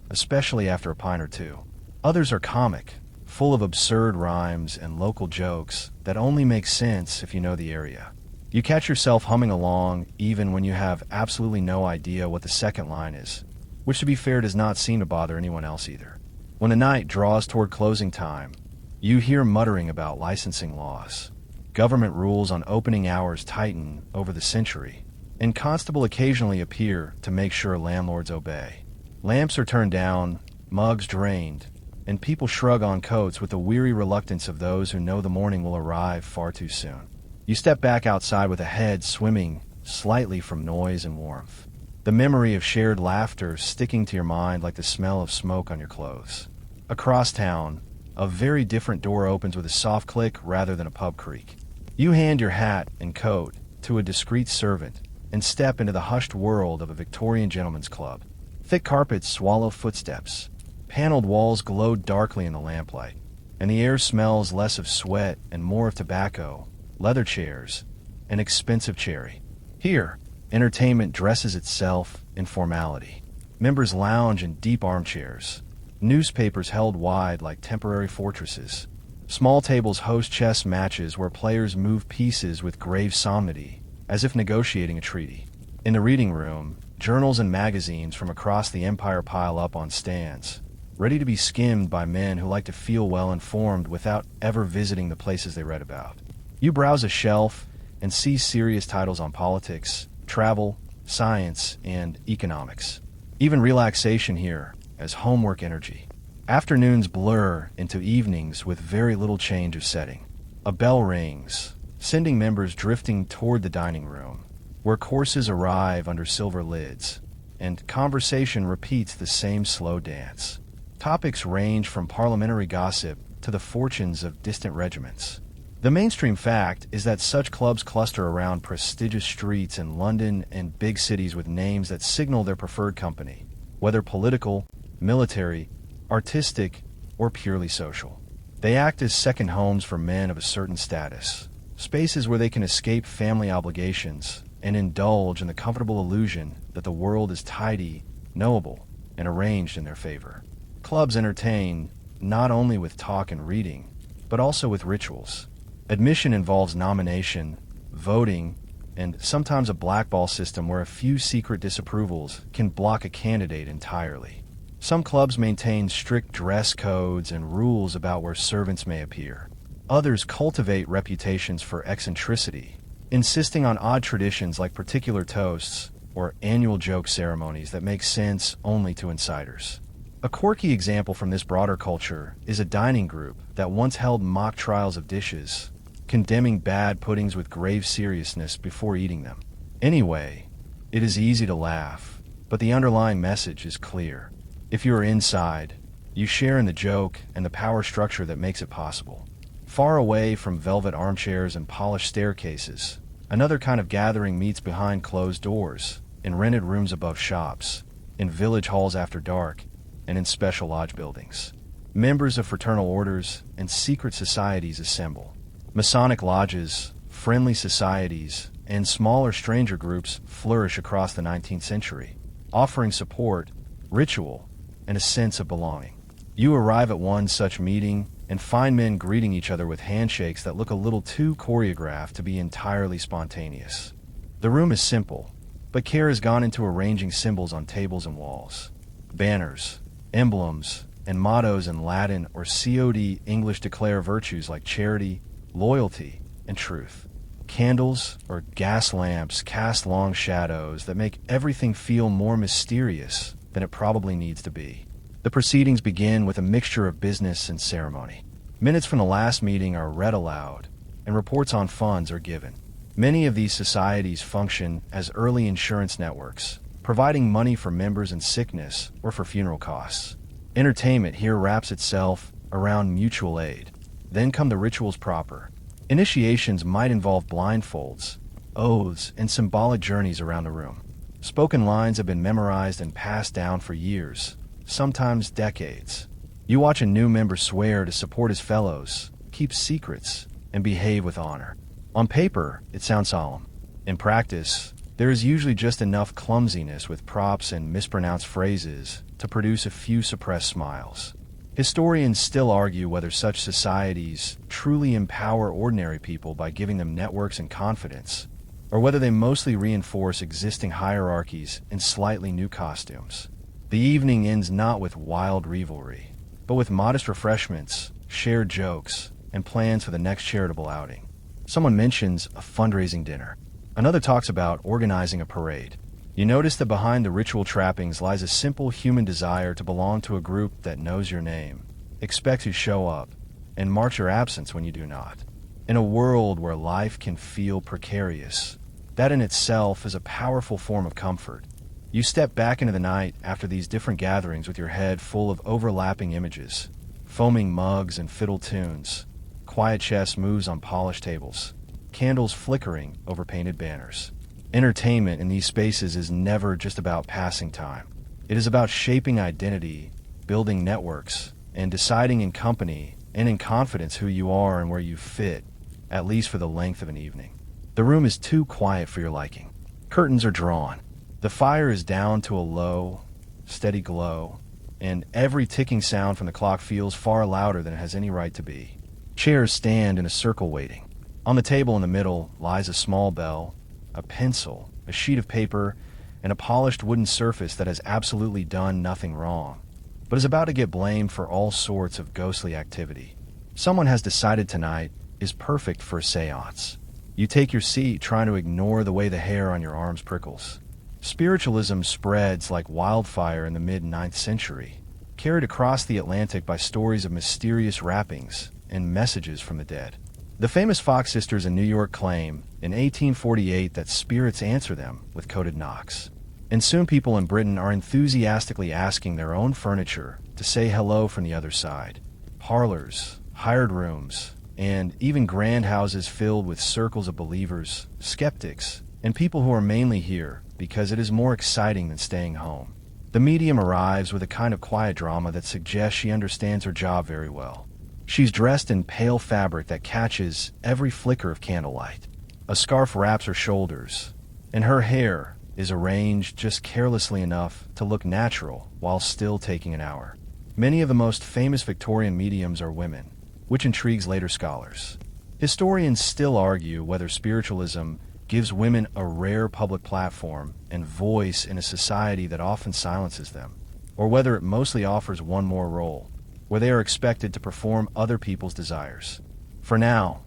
especially after a pint or two. Others are comic, full of absurd rhymes and local jokes that only make sense if you know the area. You catch yourself humming along even when you have absolutely no idea what the second line is, which to be fair does not seem to bother anyone else either. When the night draws toward closing time, you hear muttering about licensing laws. Government rules on opening hours tighten over the century, and constable occasionally appear to make sure landlords obey. Lamps are turned down, mugs drained, and people shrug on coats with the weary reluctance of those who know the morning will arrive far too soon. You step back outside with a head swimming slightly from noise and warmth, the memory of shared laughter sticking to your mind like the smell of smoke on your clothes. Across town, a very different door opens with a soft click rather than a pub creak. You hand your hat and coat to a discreet servant and step into the hushed world of a Victorian gentleman's club. Thick carpets swallow footsteps, paneled walls glow darkly in the lamplight, and the air smells less of sweat and more of tobacco, leather chairs, and expensive cherry. Here, entertainment dresses itself in formality. Members lounge in deep armchairs, newspapers held wide like temporary fortresses. Small tables host chess matches where players move pieces with grave solemnity, as if negotiating a treaty. In the reading room, journals and magazines from across the empire pile up on stands, ready to be skimmed by men who like to feel well informed without ever visiting the places they read about. You browse a shelf and see serious titles on politics, travel, science, and economics. Even relaxation here as homework energy. Afternoons blur into evenings with very little change of setting. A bell rings, sending members drifting toward the dining room, where courses arrive under silver lids, and conversation repeats the same slow dance. Topics range from parliamentary gossip to the fortunes of distant regiments. The mainstream fact is that such clubs cluster around prestigious streets in London and big cities with names that signal their preferred company, whether political, military, artistic, or purely social. They act as second homes for men of a certain status, spaces where they can escape family obligations and indulge in the comfortable illusion that the world is tidy, knowable, and arranged in their favor. Clubs entertain not only with talk and reading, but also with rituals. Admission involves nomination, voting, and sometimes a blackball system where a few secret disapprovals can block a candidate entirely. Some clubs maintain strict dress codes and rules about where servants may appear. Others cultivate reputations for eccentricity, insisting on odd traditions like particular toasts or annual joke ceremonies that make sense only to insiders. A quirky example from this broader culture is a dining group that once held mock trials of dishes, condemning bad puddings with grave seriousness before eating them. Anyway, it is easy to laugh, but the underlying message is clear. If you are inside, you share in the joke and the power structure that makes it possible. Far away from velvet armchairs and polished staircases, another kind of gathering meets behind closed doors, in rented rooms above shops, in village halls after dark, and in special lodge buildings. Members of fraternal orders and secret societies assemble. Masonic lodges, friendly societies, and smaller stranger groups flourish across the 19th century, offering support, ritual, and a sense of belonging. You arrive at one such meeting and find men greeting each other with handshakes that look a little too choreographed to be entirely spontaneous. The room is simple, but care has gone into arranging symbols on tables and walls. Banners, emblems, and mottos in Latin or COD English declare virtues like charity, loyalty, and truth. Candles or gas lamps cast long shadows that make everything feel more mysterious than it probably needs to be. The proceedings begin with a mixture of business and ceremony. Minutes from the last meeting are read aloud, and reports on funds are given. Many of these societies function as early insurance networks, providing money for members in sickness or for funeral costs. Entertainment here wraps itself around mutual aid. Then come the rituals proper. Initiations might involve blindfolds, oaths, and symbolic journeys around the room. Spoken lines have been memorized and passed down for years, sometimes decades. You watch a new member swear to support his fellows, keep secrets, and behave with honor. On paper, it sounds solemn. In practice, there is usually just enough clumsiness with props and mispronounced phrases to produce a few suppressed smiles. Historians still argue whether such societies truly empower ordinary people by giving them networks and confidence, or whether they mostly reinforce existing hierarchies in slightly new costumes. The evening ends not with wild revelry, but with modest refreshments, shared jokes, and plans for the next charitable outing. Someone mentions a fundraising dinner. Another talks about organizing a parade. You notice that behind the ritual trappings lies a simple human desire to belong to a group that knows your name, expects you to show up, and marks your absence when you do not. In a world where life can feel precarious, that in itself is a powerful form of comfort. You step back into the night after these different gatherings with your head full of overlapping images, foaming mugs and fiddle tunes, quiet chess moves on polished tables, candles flickering over painted banners. Entertainment in these spaces is never just about passing time. It is about shaping identity, building networks, and deciding in company and in confidence who you are and where you fit, at least for the length of an evening. The room is too quiet for your liking. Curtains are drawn. The fire is down to a low, steady glow, and every ticking sound from the clock feels far louder than it has any right to be. Chairs stand in a circle waiting. On the table in the middle lies a small bell, a pencil, a sheet of paper, and a polished wooden surface that has absolutely done nothing wrong, but is about to get blamed for all sorts of ghostly activity. Someone has decided tonight is perfect for a seance. You take your seat trying to ignore the way the hair on your arms prickles. Spiritualism spreads like wildfire in the mid-9th century, carried across the Atlantic by stories of mysterious rappings and messages from the dead. The famous Fox sisters in New York claim in 1848 that spirits answer them with coded knocks. And soon people in Britain are enthusiastically asking their own furniture to say hello from the other side. Parlors, hired rooms, and even grand houses filled with circles of believers, skeptics, and people who are mainly here because it is more exciting than staying home. The medium arrives with a kind of quiet drama that suggests she understands her job very well. She's dressed in pale fabric that catches every flicker of candlelight. A scarf wraps her shoulders, and her hair is arranged just carelessly enough to look natural while still taking an hour. Many of the most famous Victorian mediums are women, which intrigues later scholars. Historians still argue whether spiritualism gives women a rare public platform and voice in a society that often silences them, or whether it mostly offers one more role, where they are expected to perform other people's desires. For now,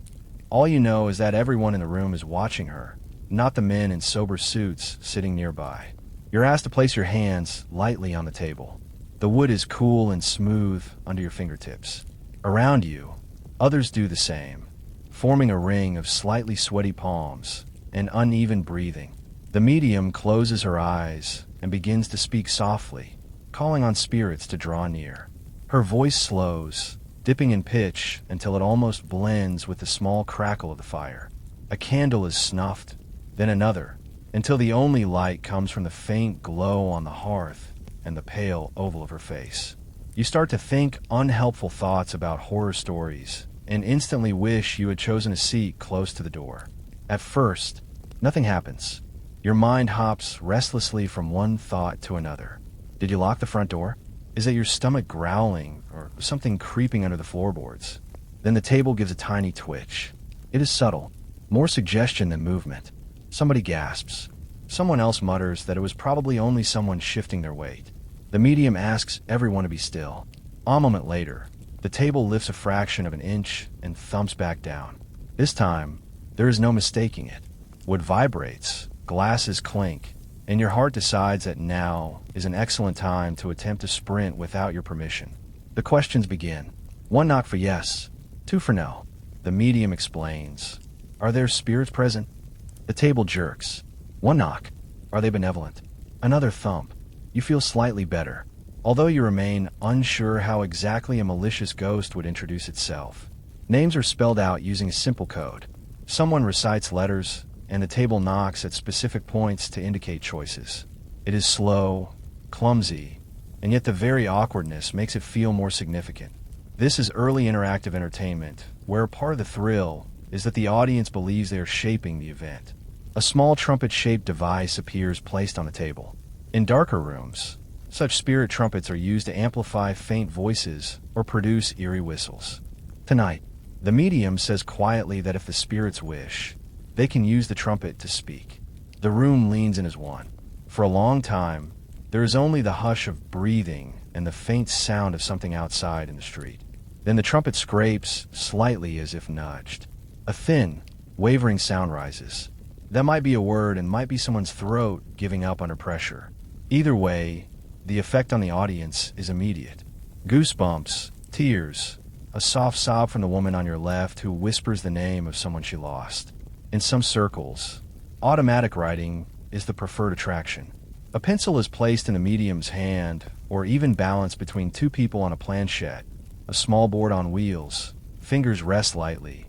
all you know is that everyone in the room is watching her, not the men in sober suits sitting nearby. You're asked to place your hands lightly on the table. The wood is cool and smooth under your fingertips. Around you, others do the same, forming a ring of slightly sweaty palms and uneven breathing. The medium closes her eyes and begins to speak softly, calling on spirits to draw near. Her voice slows, dipping in pitch until it almost blends with the small crackle of the fire. A candle is snuffed, then another, until the only light comes from the faint glow on the hearth and the pale oval of her face. You start to think unhelpful thoughts about horror stories and instantly wish you had chosen a seat close to the door. At first, nothing happens. Your mind hops restlessly from one thought to another. Did you lock the front door? Is it your stomach growling or something creeping under the floorboards? Then the table gives a tiny twitch. It is subtle, more suggestion than movement. Somebody gasps. Someone else mutters that it was probably only someone shifting their weight. The medium asks everyone to be still. A moment later, the table lifts a fraction of an inch and thumps back down. This time, there is no mistaking it. Wood vibrates, glasses clink, and your heart decides that now is an excellent time to attempt to sprint without your permission. The questions begin. 1 knock for yes, 2 for no. The medium explains. Are there spirits present? The table jerks. 1 knock. Are they benevolent? Another thump. You feel slightly better, although you remain unsure how exactly a malicious ghost would introduce itself. Names are spelled out using a simple code. Someone recites letters, and the table knocks at specific points to indicate choices. It is slow, clumsy, and yet the very awkwardness makes it feel more significant. This is early interactive entertainment, where part of the thrill is that the audience believes they are shaping the event. A small trumpet-shaped device appears placed on the table. In darker rooms, such spirit trumpets are used to amplify faint voices or produce eerie whistles. Tonight, the medium says quietly that if the spirits wish, they can use the trumpet to speak. The room leans in as one. For a long time, there is only the hush of breathing and the faint sound of something outside in the street. Then the trumpet scrapes slightly as if nudged. A thin, wavering sound rises. That might be a word and might be someone's throat giving up under pressure. Either way, the effect on the audience is immediate. Goosebumps, tears, a soft sob from the woman on your left who whispers the name of someone she lost. In some circles, automatic writing is the preferred attraction. A pencil is placed in the medium's hand or even balanced between 2 people on a planchette, a small board on wheels. Fingers rest lightly,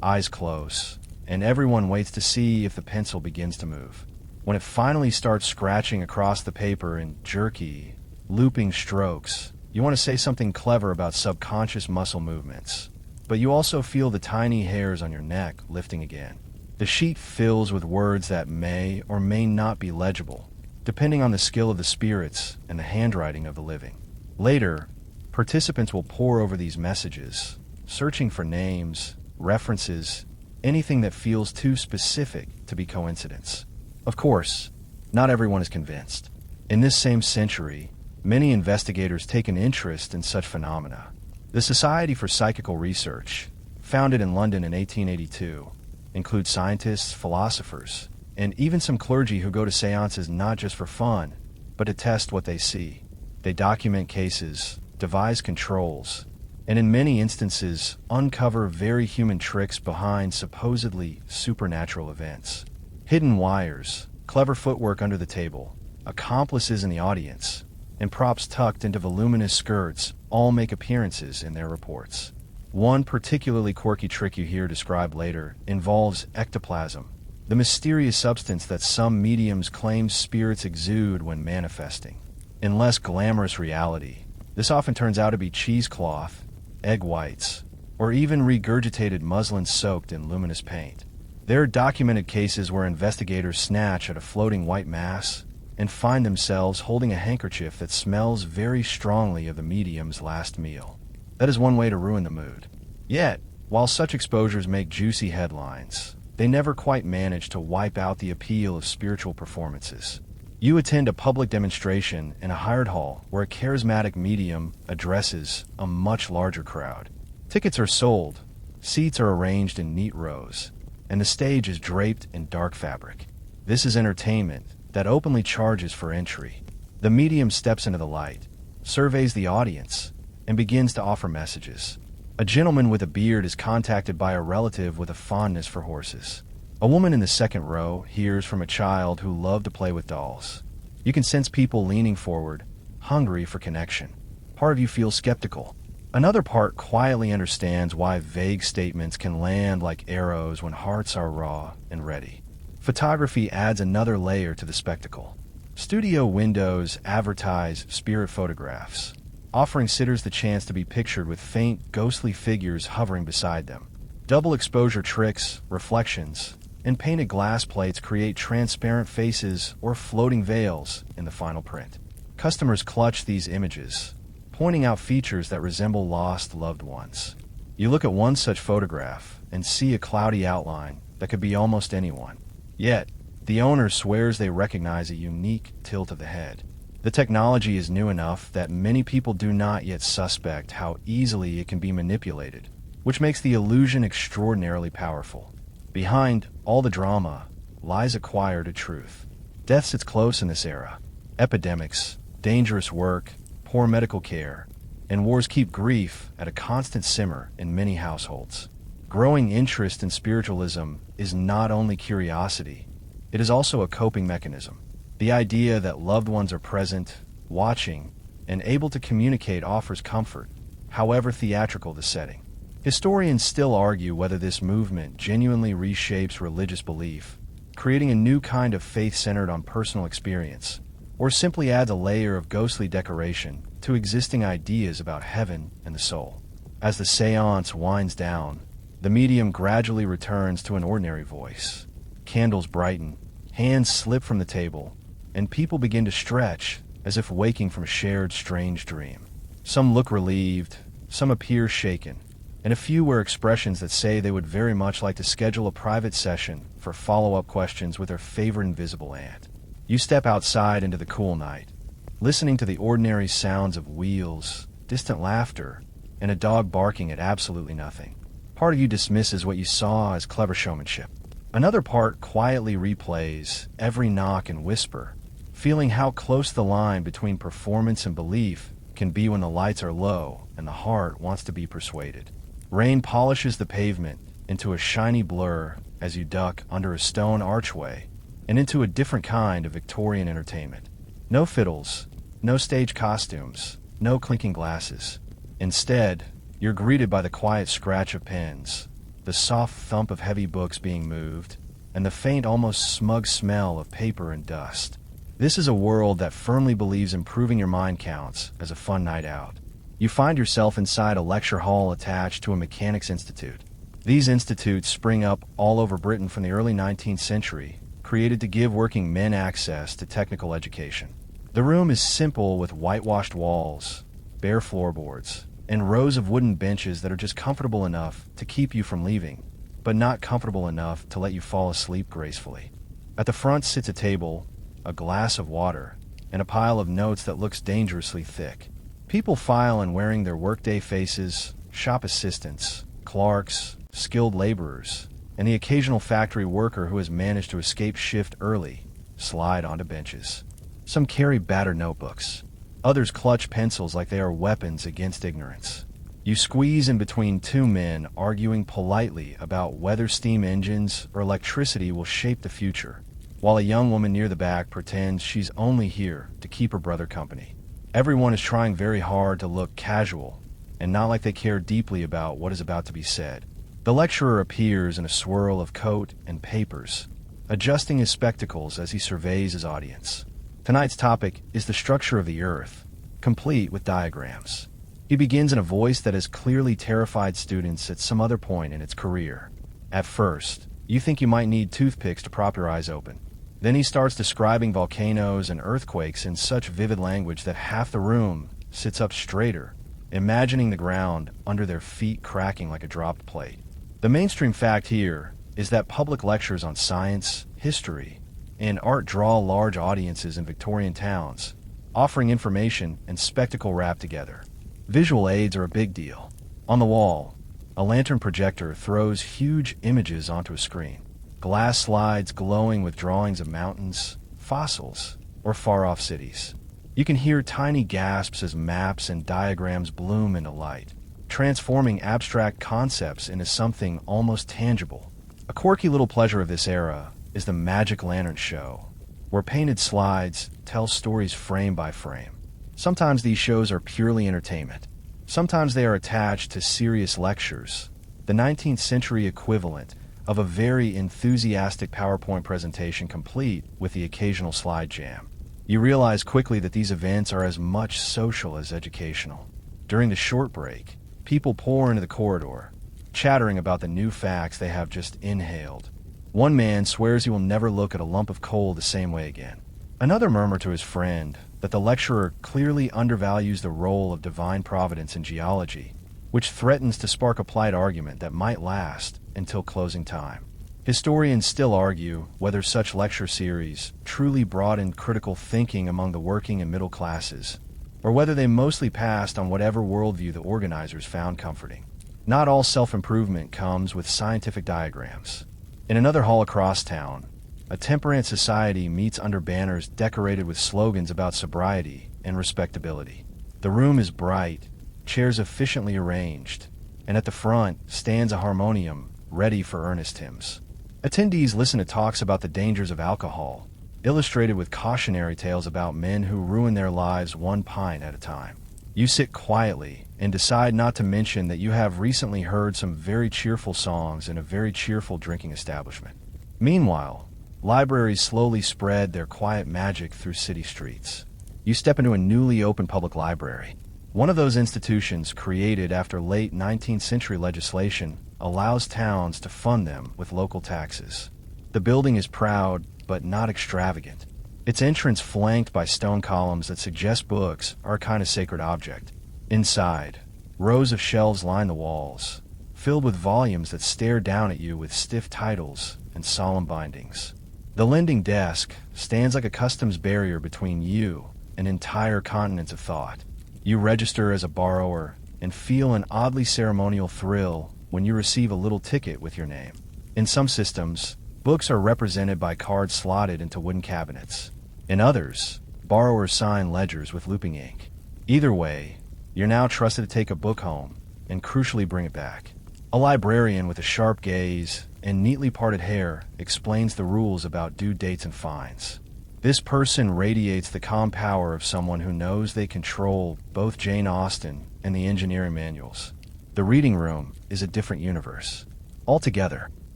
eyes close, and everyone waits to see if the pencil begins to move. When it finally starts scratching across the paper in jerky, looping strokes, you want to say something clever about subconscious muscle movements, but you also feel the tiny hairs on your neck lifting again. The sheet fills with words that may or may not be legible, depending on the skill of the spirits and the handwriting of the living. Later, participants will pore over these messages, searching for names, references, anything that feels too specific to be coincidence. Of course, not everyone is convinced. In this same century, many investigators take an interest in such phenomena. The Society for Psychical Research, founded in London in 1882, includes scientists, philosophers, and even some clergy who go to seances not just for fun, but to test what they see. They document cases, devise controls, and in many instances uncover very human tricks behind supposedly supernatural events. Hidden wires, clever footwork under the table, accomplices in the audience, and props tucked into voluminous skirts all make appearances in their reports. One particularly quirky trick you hear described later involves ectoplasm, the mysterious substance that some mediums claim spirits exude when manifesting. In less glamorous reality, this often turns out to be cheesecloth, egg whites, or even regurgitated muslin soaked in luminous paint. There are documented cases where investigators snatch at a floating white mass and find themselves holding a handkerchief that smells very strongly of the medium's last meal. That is one way to ruin the mood. Yet, while such exposures make juicy headlines, they never quite manage to wipe out the appeal of spiritual performances. You attend a public demonstration in a hired hall where a charismatic medium addresses a much larger crowd. Tickets are sold, seats are arranged in neat rows, and the stage is draped in dark fabric. This is entertainment that openly charges for entry. The medium steps into the light, surveys the audience, and begins to offer messages. A gentleman with a beard is contacted by a relative with a fondness for horses. A woman in the second row hears from a child who loved to play with dolls. You can sense people leaning forward, hungry for connection. Part of you feels skeptical. Another part quietly understands why vague statements can land like arrows when hearts are raw and ready. Photography adds another layer to the spectacle. Studio windows advertise spirit photographs, offering sitters the chance to be pictured with faint, ghostly figures hovering beside them. Double exposure tricks, reflections, and painted glass plates create transparent faces or floating veils in the final print. Customers clutch these images, pointing out features that resemble lost loved ones. You look at one such photograph and see a cloudy outline that could be almost anyone. Yet, the owner swears they recognize a unique tilt of the head. The technology is new enough that many people do not yet suspect how easily it can be manipulated, which makes the illusion extraordinarily powerful. Behind all the drama lies a quieter truth. Death sits close in this era. Epidemics, dangerous work, poor medical care, and wars keep grief at a constant simmer in many households. Growing interest in spiritualism is not only curiosity, it is also a coping mechanism. The idea that loved ones are present, watching, and able to communicate offers comfort, however theatrical the setting. Historians still argue whether this movement genuinely reshapes religious belief, creating a new kind of faith centered on personal experience, or simply adds a layer of ghostly decoration to existing ideas about heaven and the soul. As the seance winds down, the medium gradually returns to an ordinary voice. Candles brighten, hands slip from the table, and people begin to stretch as if waking from a shared strange dream. Some look relieved, some appear shaken, and a few wear expressions that say they would very much like to schedule a private session for follow-up questions with their favorite invisible aunt. You step outside into the cool night, listening to the ordinary sounds of wheels, distant laughter, and a dog barking at absolutely nothing. Part of you dismisses what you saw as clever showmanship. Another part quietly replays every knock and whisper, feeling how close the line between performance and belief can be when the lights are low and the heart wants to be persuaded. Rain polishes the pavement into a shiny blur as you duck under a stone archway and into a different kind of Victorian entertainment. No fiddles, no stage costumes, no clinking glasses. Instead, you're greeted by the quiet scratch of pens, the soft thump of heavy books being moved, and the faint, almost smug smell of paper and dust. This is a world that firmly believes improving your mind counts as a fun night out. You find yourself inside a lecture hall attached to a mechanics institute. These institutes spring up all over Britain from the early 19th century, created to give working men access to technical education. The room is simple with whitewashed walls, bare floorboards, and rows of wooden benches that are just comfortable enough to keep you from leaving, but not comfortable enough to let you fall asleep gracefully. At the front sits a table, a glass of water, and a pile of notes that looks dangerously thick. People file in wearing their workday faces, shop assistants, clerks, skilled laborers, and the occasional factory worker who has managed to escape shift early slide onto benches. Some carry battered notebooks. Others clutch pencils like they are weapons against ignorance. You squeeze in between two men arguing politely about whether steam engines or electricity will shape the future. while a young woman near the back pretends she's only here to keep her brother company. Everyone is trying very hard to look casual and not like they care deeply about what is about to be said. The lecturer appears in a swirl of coat and papers, adjusting his spectacles as he surveys his audience. Tonight's topic is the structure of the Earth, complete with diagrams. He begins in a voice that has clearly terrified students at some other point in its career. At first, you think you might need toothpicks to prop your eyes open. Then he starts describing volcanoes and earthquakes in such vivid language that half the room sits up straighter, imagining the ground under their feet cracking like a dropped plate. The mainstream fact here is that public lectures on science, history, and art draw large audiences in Victorian towns, offering information and spectacle wrapped together. Visual aids are a big deal. On the wall, a lantern projector throws huge images onto a screen. Glass slides glowing with drawings of mountains, fossils, or far-off cities. You can hear tiny gasps as maps and diagrams bloom into light, transforming abstract concepts into something almost tangible. A quirky little pleasure of this era is the Magic Lantern Show, where painted slides tell stories frame by frame. Sometimes these shows are purely entertainment. Sometimes they are attached to serious lectures, the 19th century equivalent of a very enthusiastic PowerPoint presentation complete with the occasional slide jam. You realize quickly that these events are as much social as educational. During the short break, people pour into the corridor, chattering about the new facts they have just inhaled. One man swears he will never look at a lump of coal the same way again. Another murmurs to his friend that the lecturer clearly undervalues the role of divine providence in geology, which threatens to spark a polite argument that might last until closing time. Historians still argue whether such lecture series truly broadened critical thinking among the working and middle classes, or whether they mostly passed on whatever worldview the organizers found comforting. Not all self-improvement comes with scientific diagrams. In another hall across town, a temperance society meets under banners decorated with slogans about sobriety and respectability. The room is bright, chairs efficiently arranged, and at the front stands a harmonium ready for earnest hymns. Attendees listen to talks about the dangers of alcohol, illustrated with cautionary tales about men who ruin their lives one pint at a time. You sit quietly and decide not to mention that you have recently heard some very cheerful songs in a very cheerful drinking establishment. Meanwhile, libraries slowly spread their quiet magic through city streets. You step into a newly opened public library. One of those institutions created after late 19th century legislation allows towns to fund them with local taxes. The building is proud, but not extravagant. Its entrance flanked by stone columns that suggest books are a kind of sacred object. Inside, rows of shelves line the walls, filled with volumes that stare down at you with stiff titles and solemn bindings. The lending desk stands like a customs barrier between you and entire continents of thought. You register as a borrower and feel an oddly ceremonial thrill when you receive a little ticket with your name. In some systems, books are represented by cards slotted into wooden cabinets. In others, borrowers sign ledgers with looping ink. Either way, you're now trusted to take a book home and crucially bring it back. A librarian with a sharp gaze and neatly parted hair explains the rules about due dates and fines. This person radiates the calm power of someone who knows they control both Jane Austen and the engineering manuals. The reading room is a different universe. Altogether,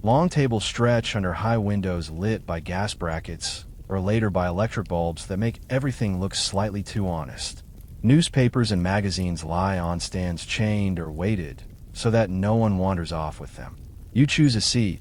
long tables stretch under high windows lit by gas brackets or later by electric bulbs that make everything look slightly too honest. Newspapers and magazines lie on stands chained or weighted so that no one wanders off with them. You choose a seat,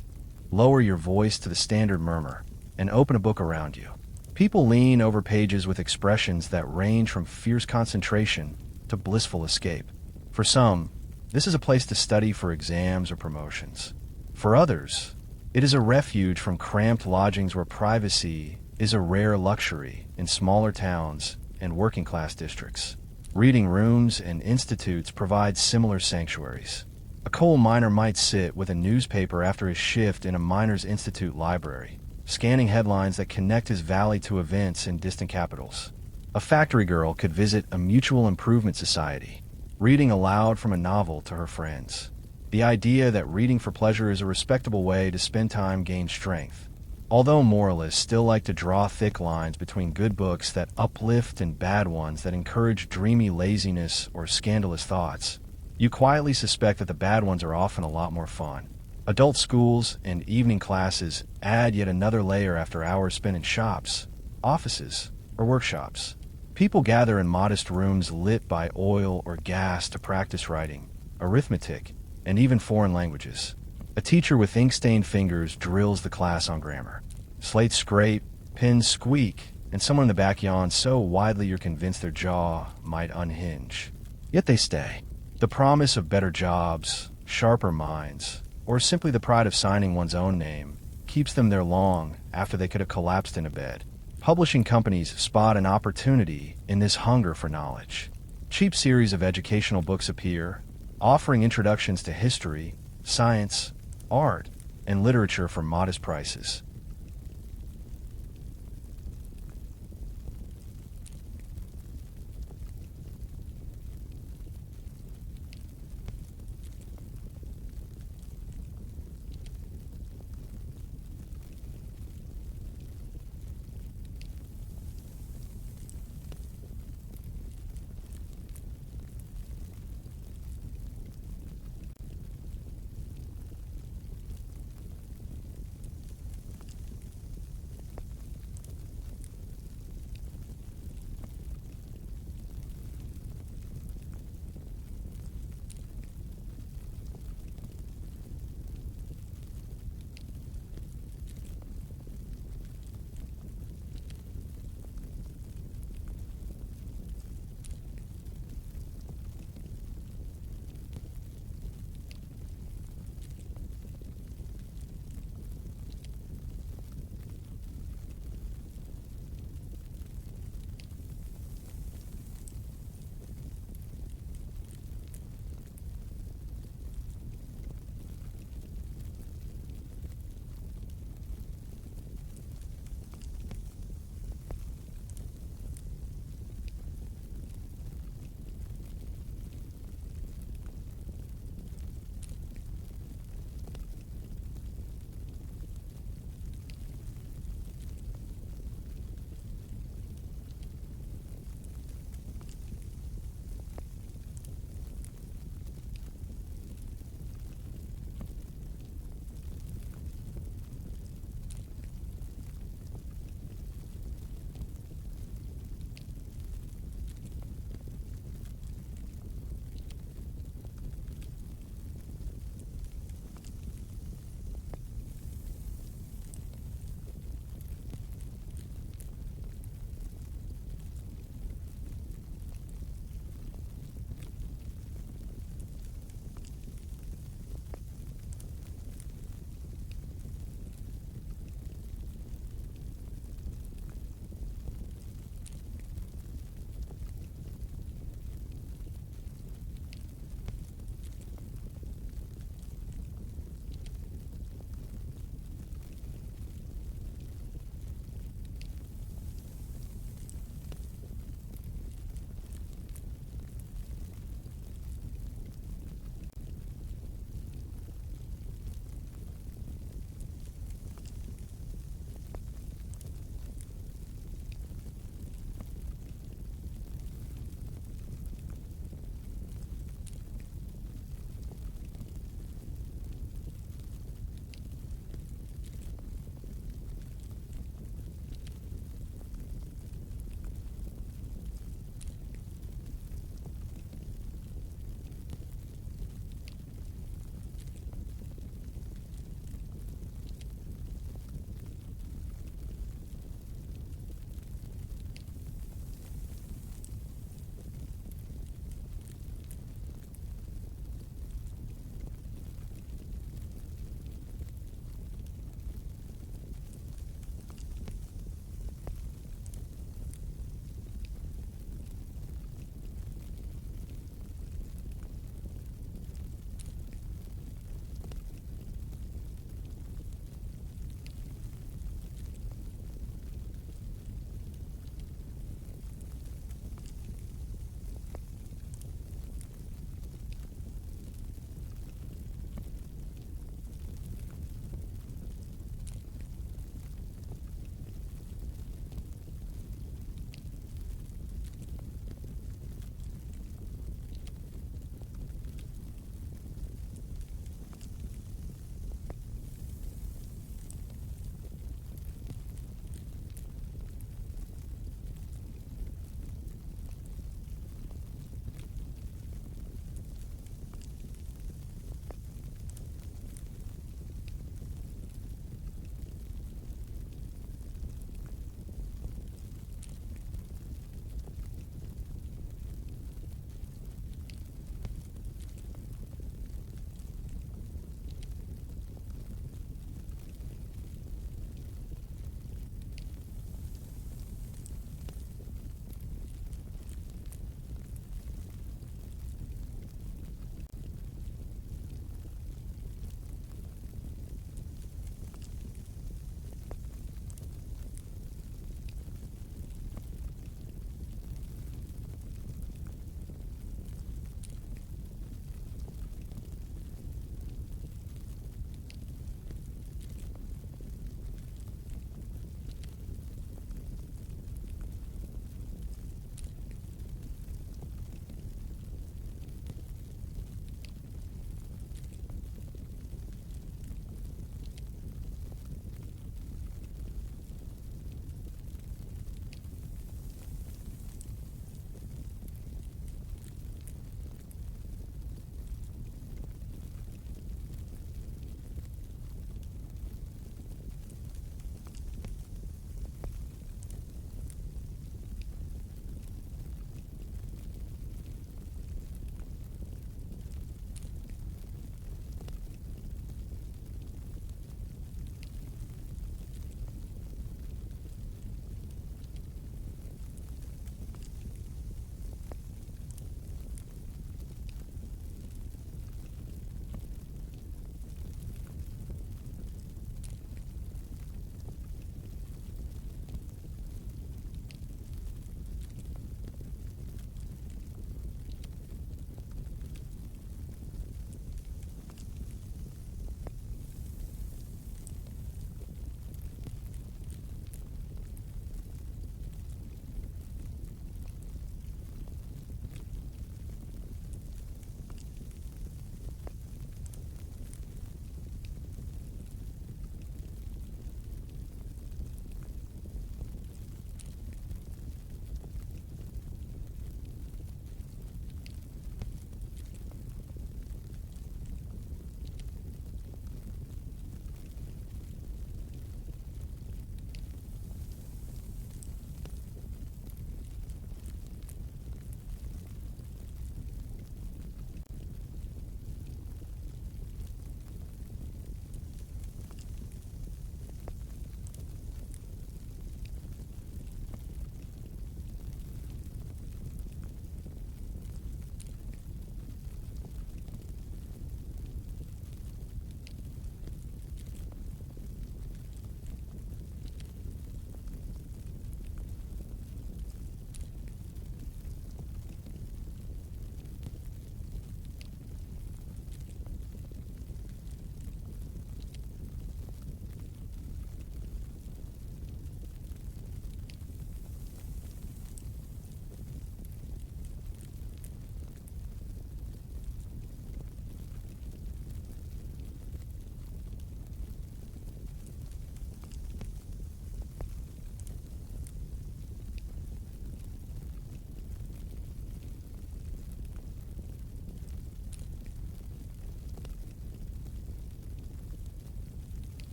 lower your voice to the standard murmur, and open a book around you. People lean over pages with expressions that range from fierce concentration to blissful escape. For some, this is a place to study for exams or promotions. For others, it is a refuge from cramped lodgings where privacy is a rare luxury in smaller towns and working-class districts. Reading rooms and institutes provide similar sanctuaries. A coal miner might sit with a newspaper after his shift in a miners' institute library, scanning headlines that connect his valley to events in distant capitals. A factory girl could visit a mutual improvement society, reading aloud from a novel to her friends. The idea that reading for pleasure is a respectable way to spend time gains strength. Although moralists still like to draw thick lines between good books that uplift and bad ones that encourage dreamy laziness or scandalous thoughts, you quietly suspect that the bad ones are often a lot more fun. Adult schools and evening classes add yet another layer after hours spent in shops, offices, or workshops. People gather in modest rooms lit by oil or gas to practice writing, arithmetic, and even foreign languages. A teacher with ink-stained fingers drills the class on grammar. Slates scrape, pens squeak, and someone in the back yawns so widely you're convinced their jaw might unhinge. Yet they stay. The promise of better jobs, sharper minds, or simply the pride of signing one's own name keeps them there long after they could have collapsed in a bed. Publishing companies spot an opportunity in this hunger for knowledge. Cheap series of educational books appear, offering introductions to history, science, art, and literature for modest prices.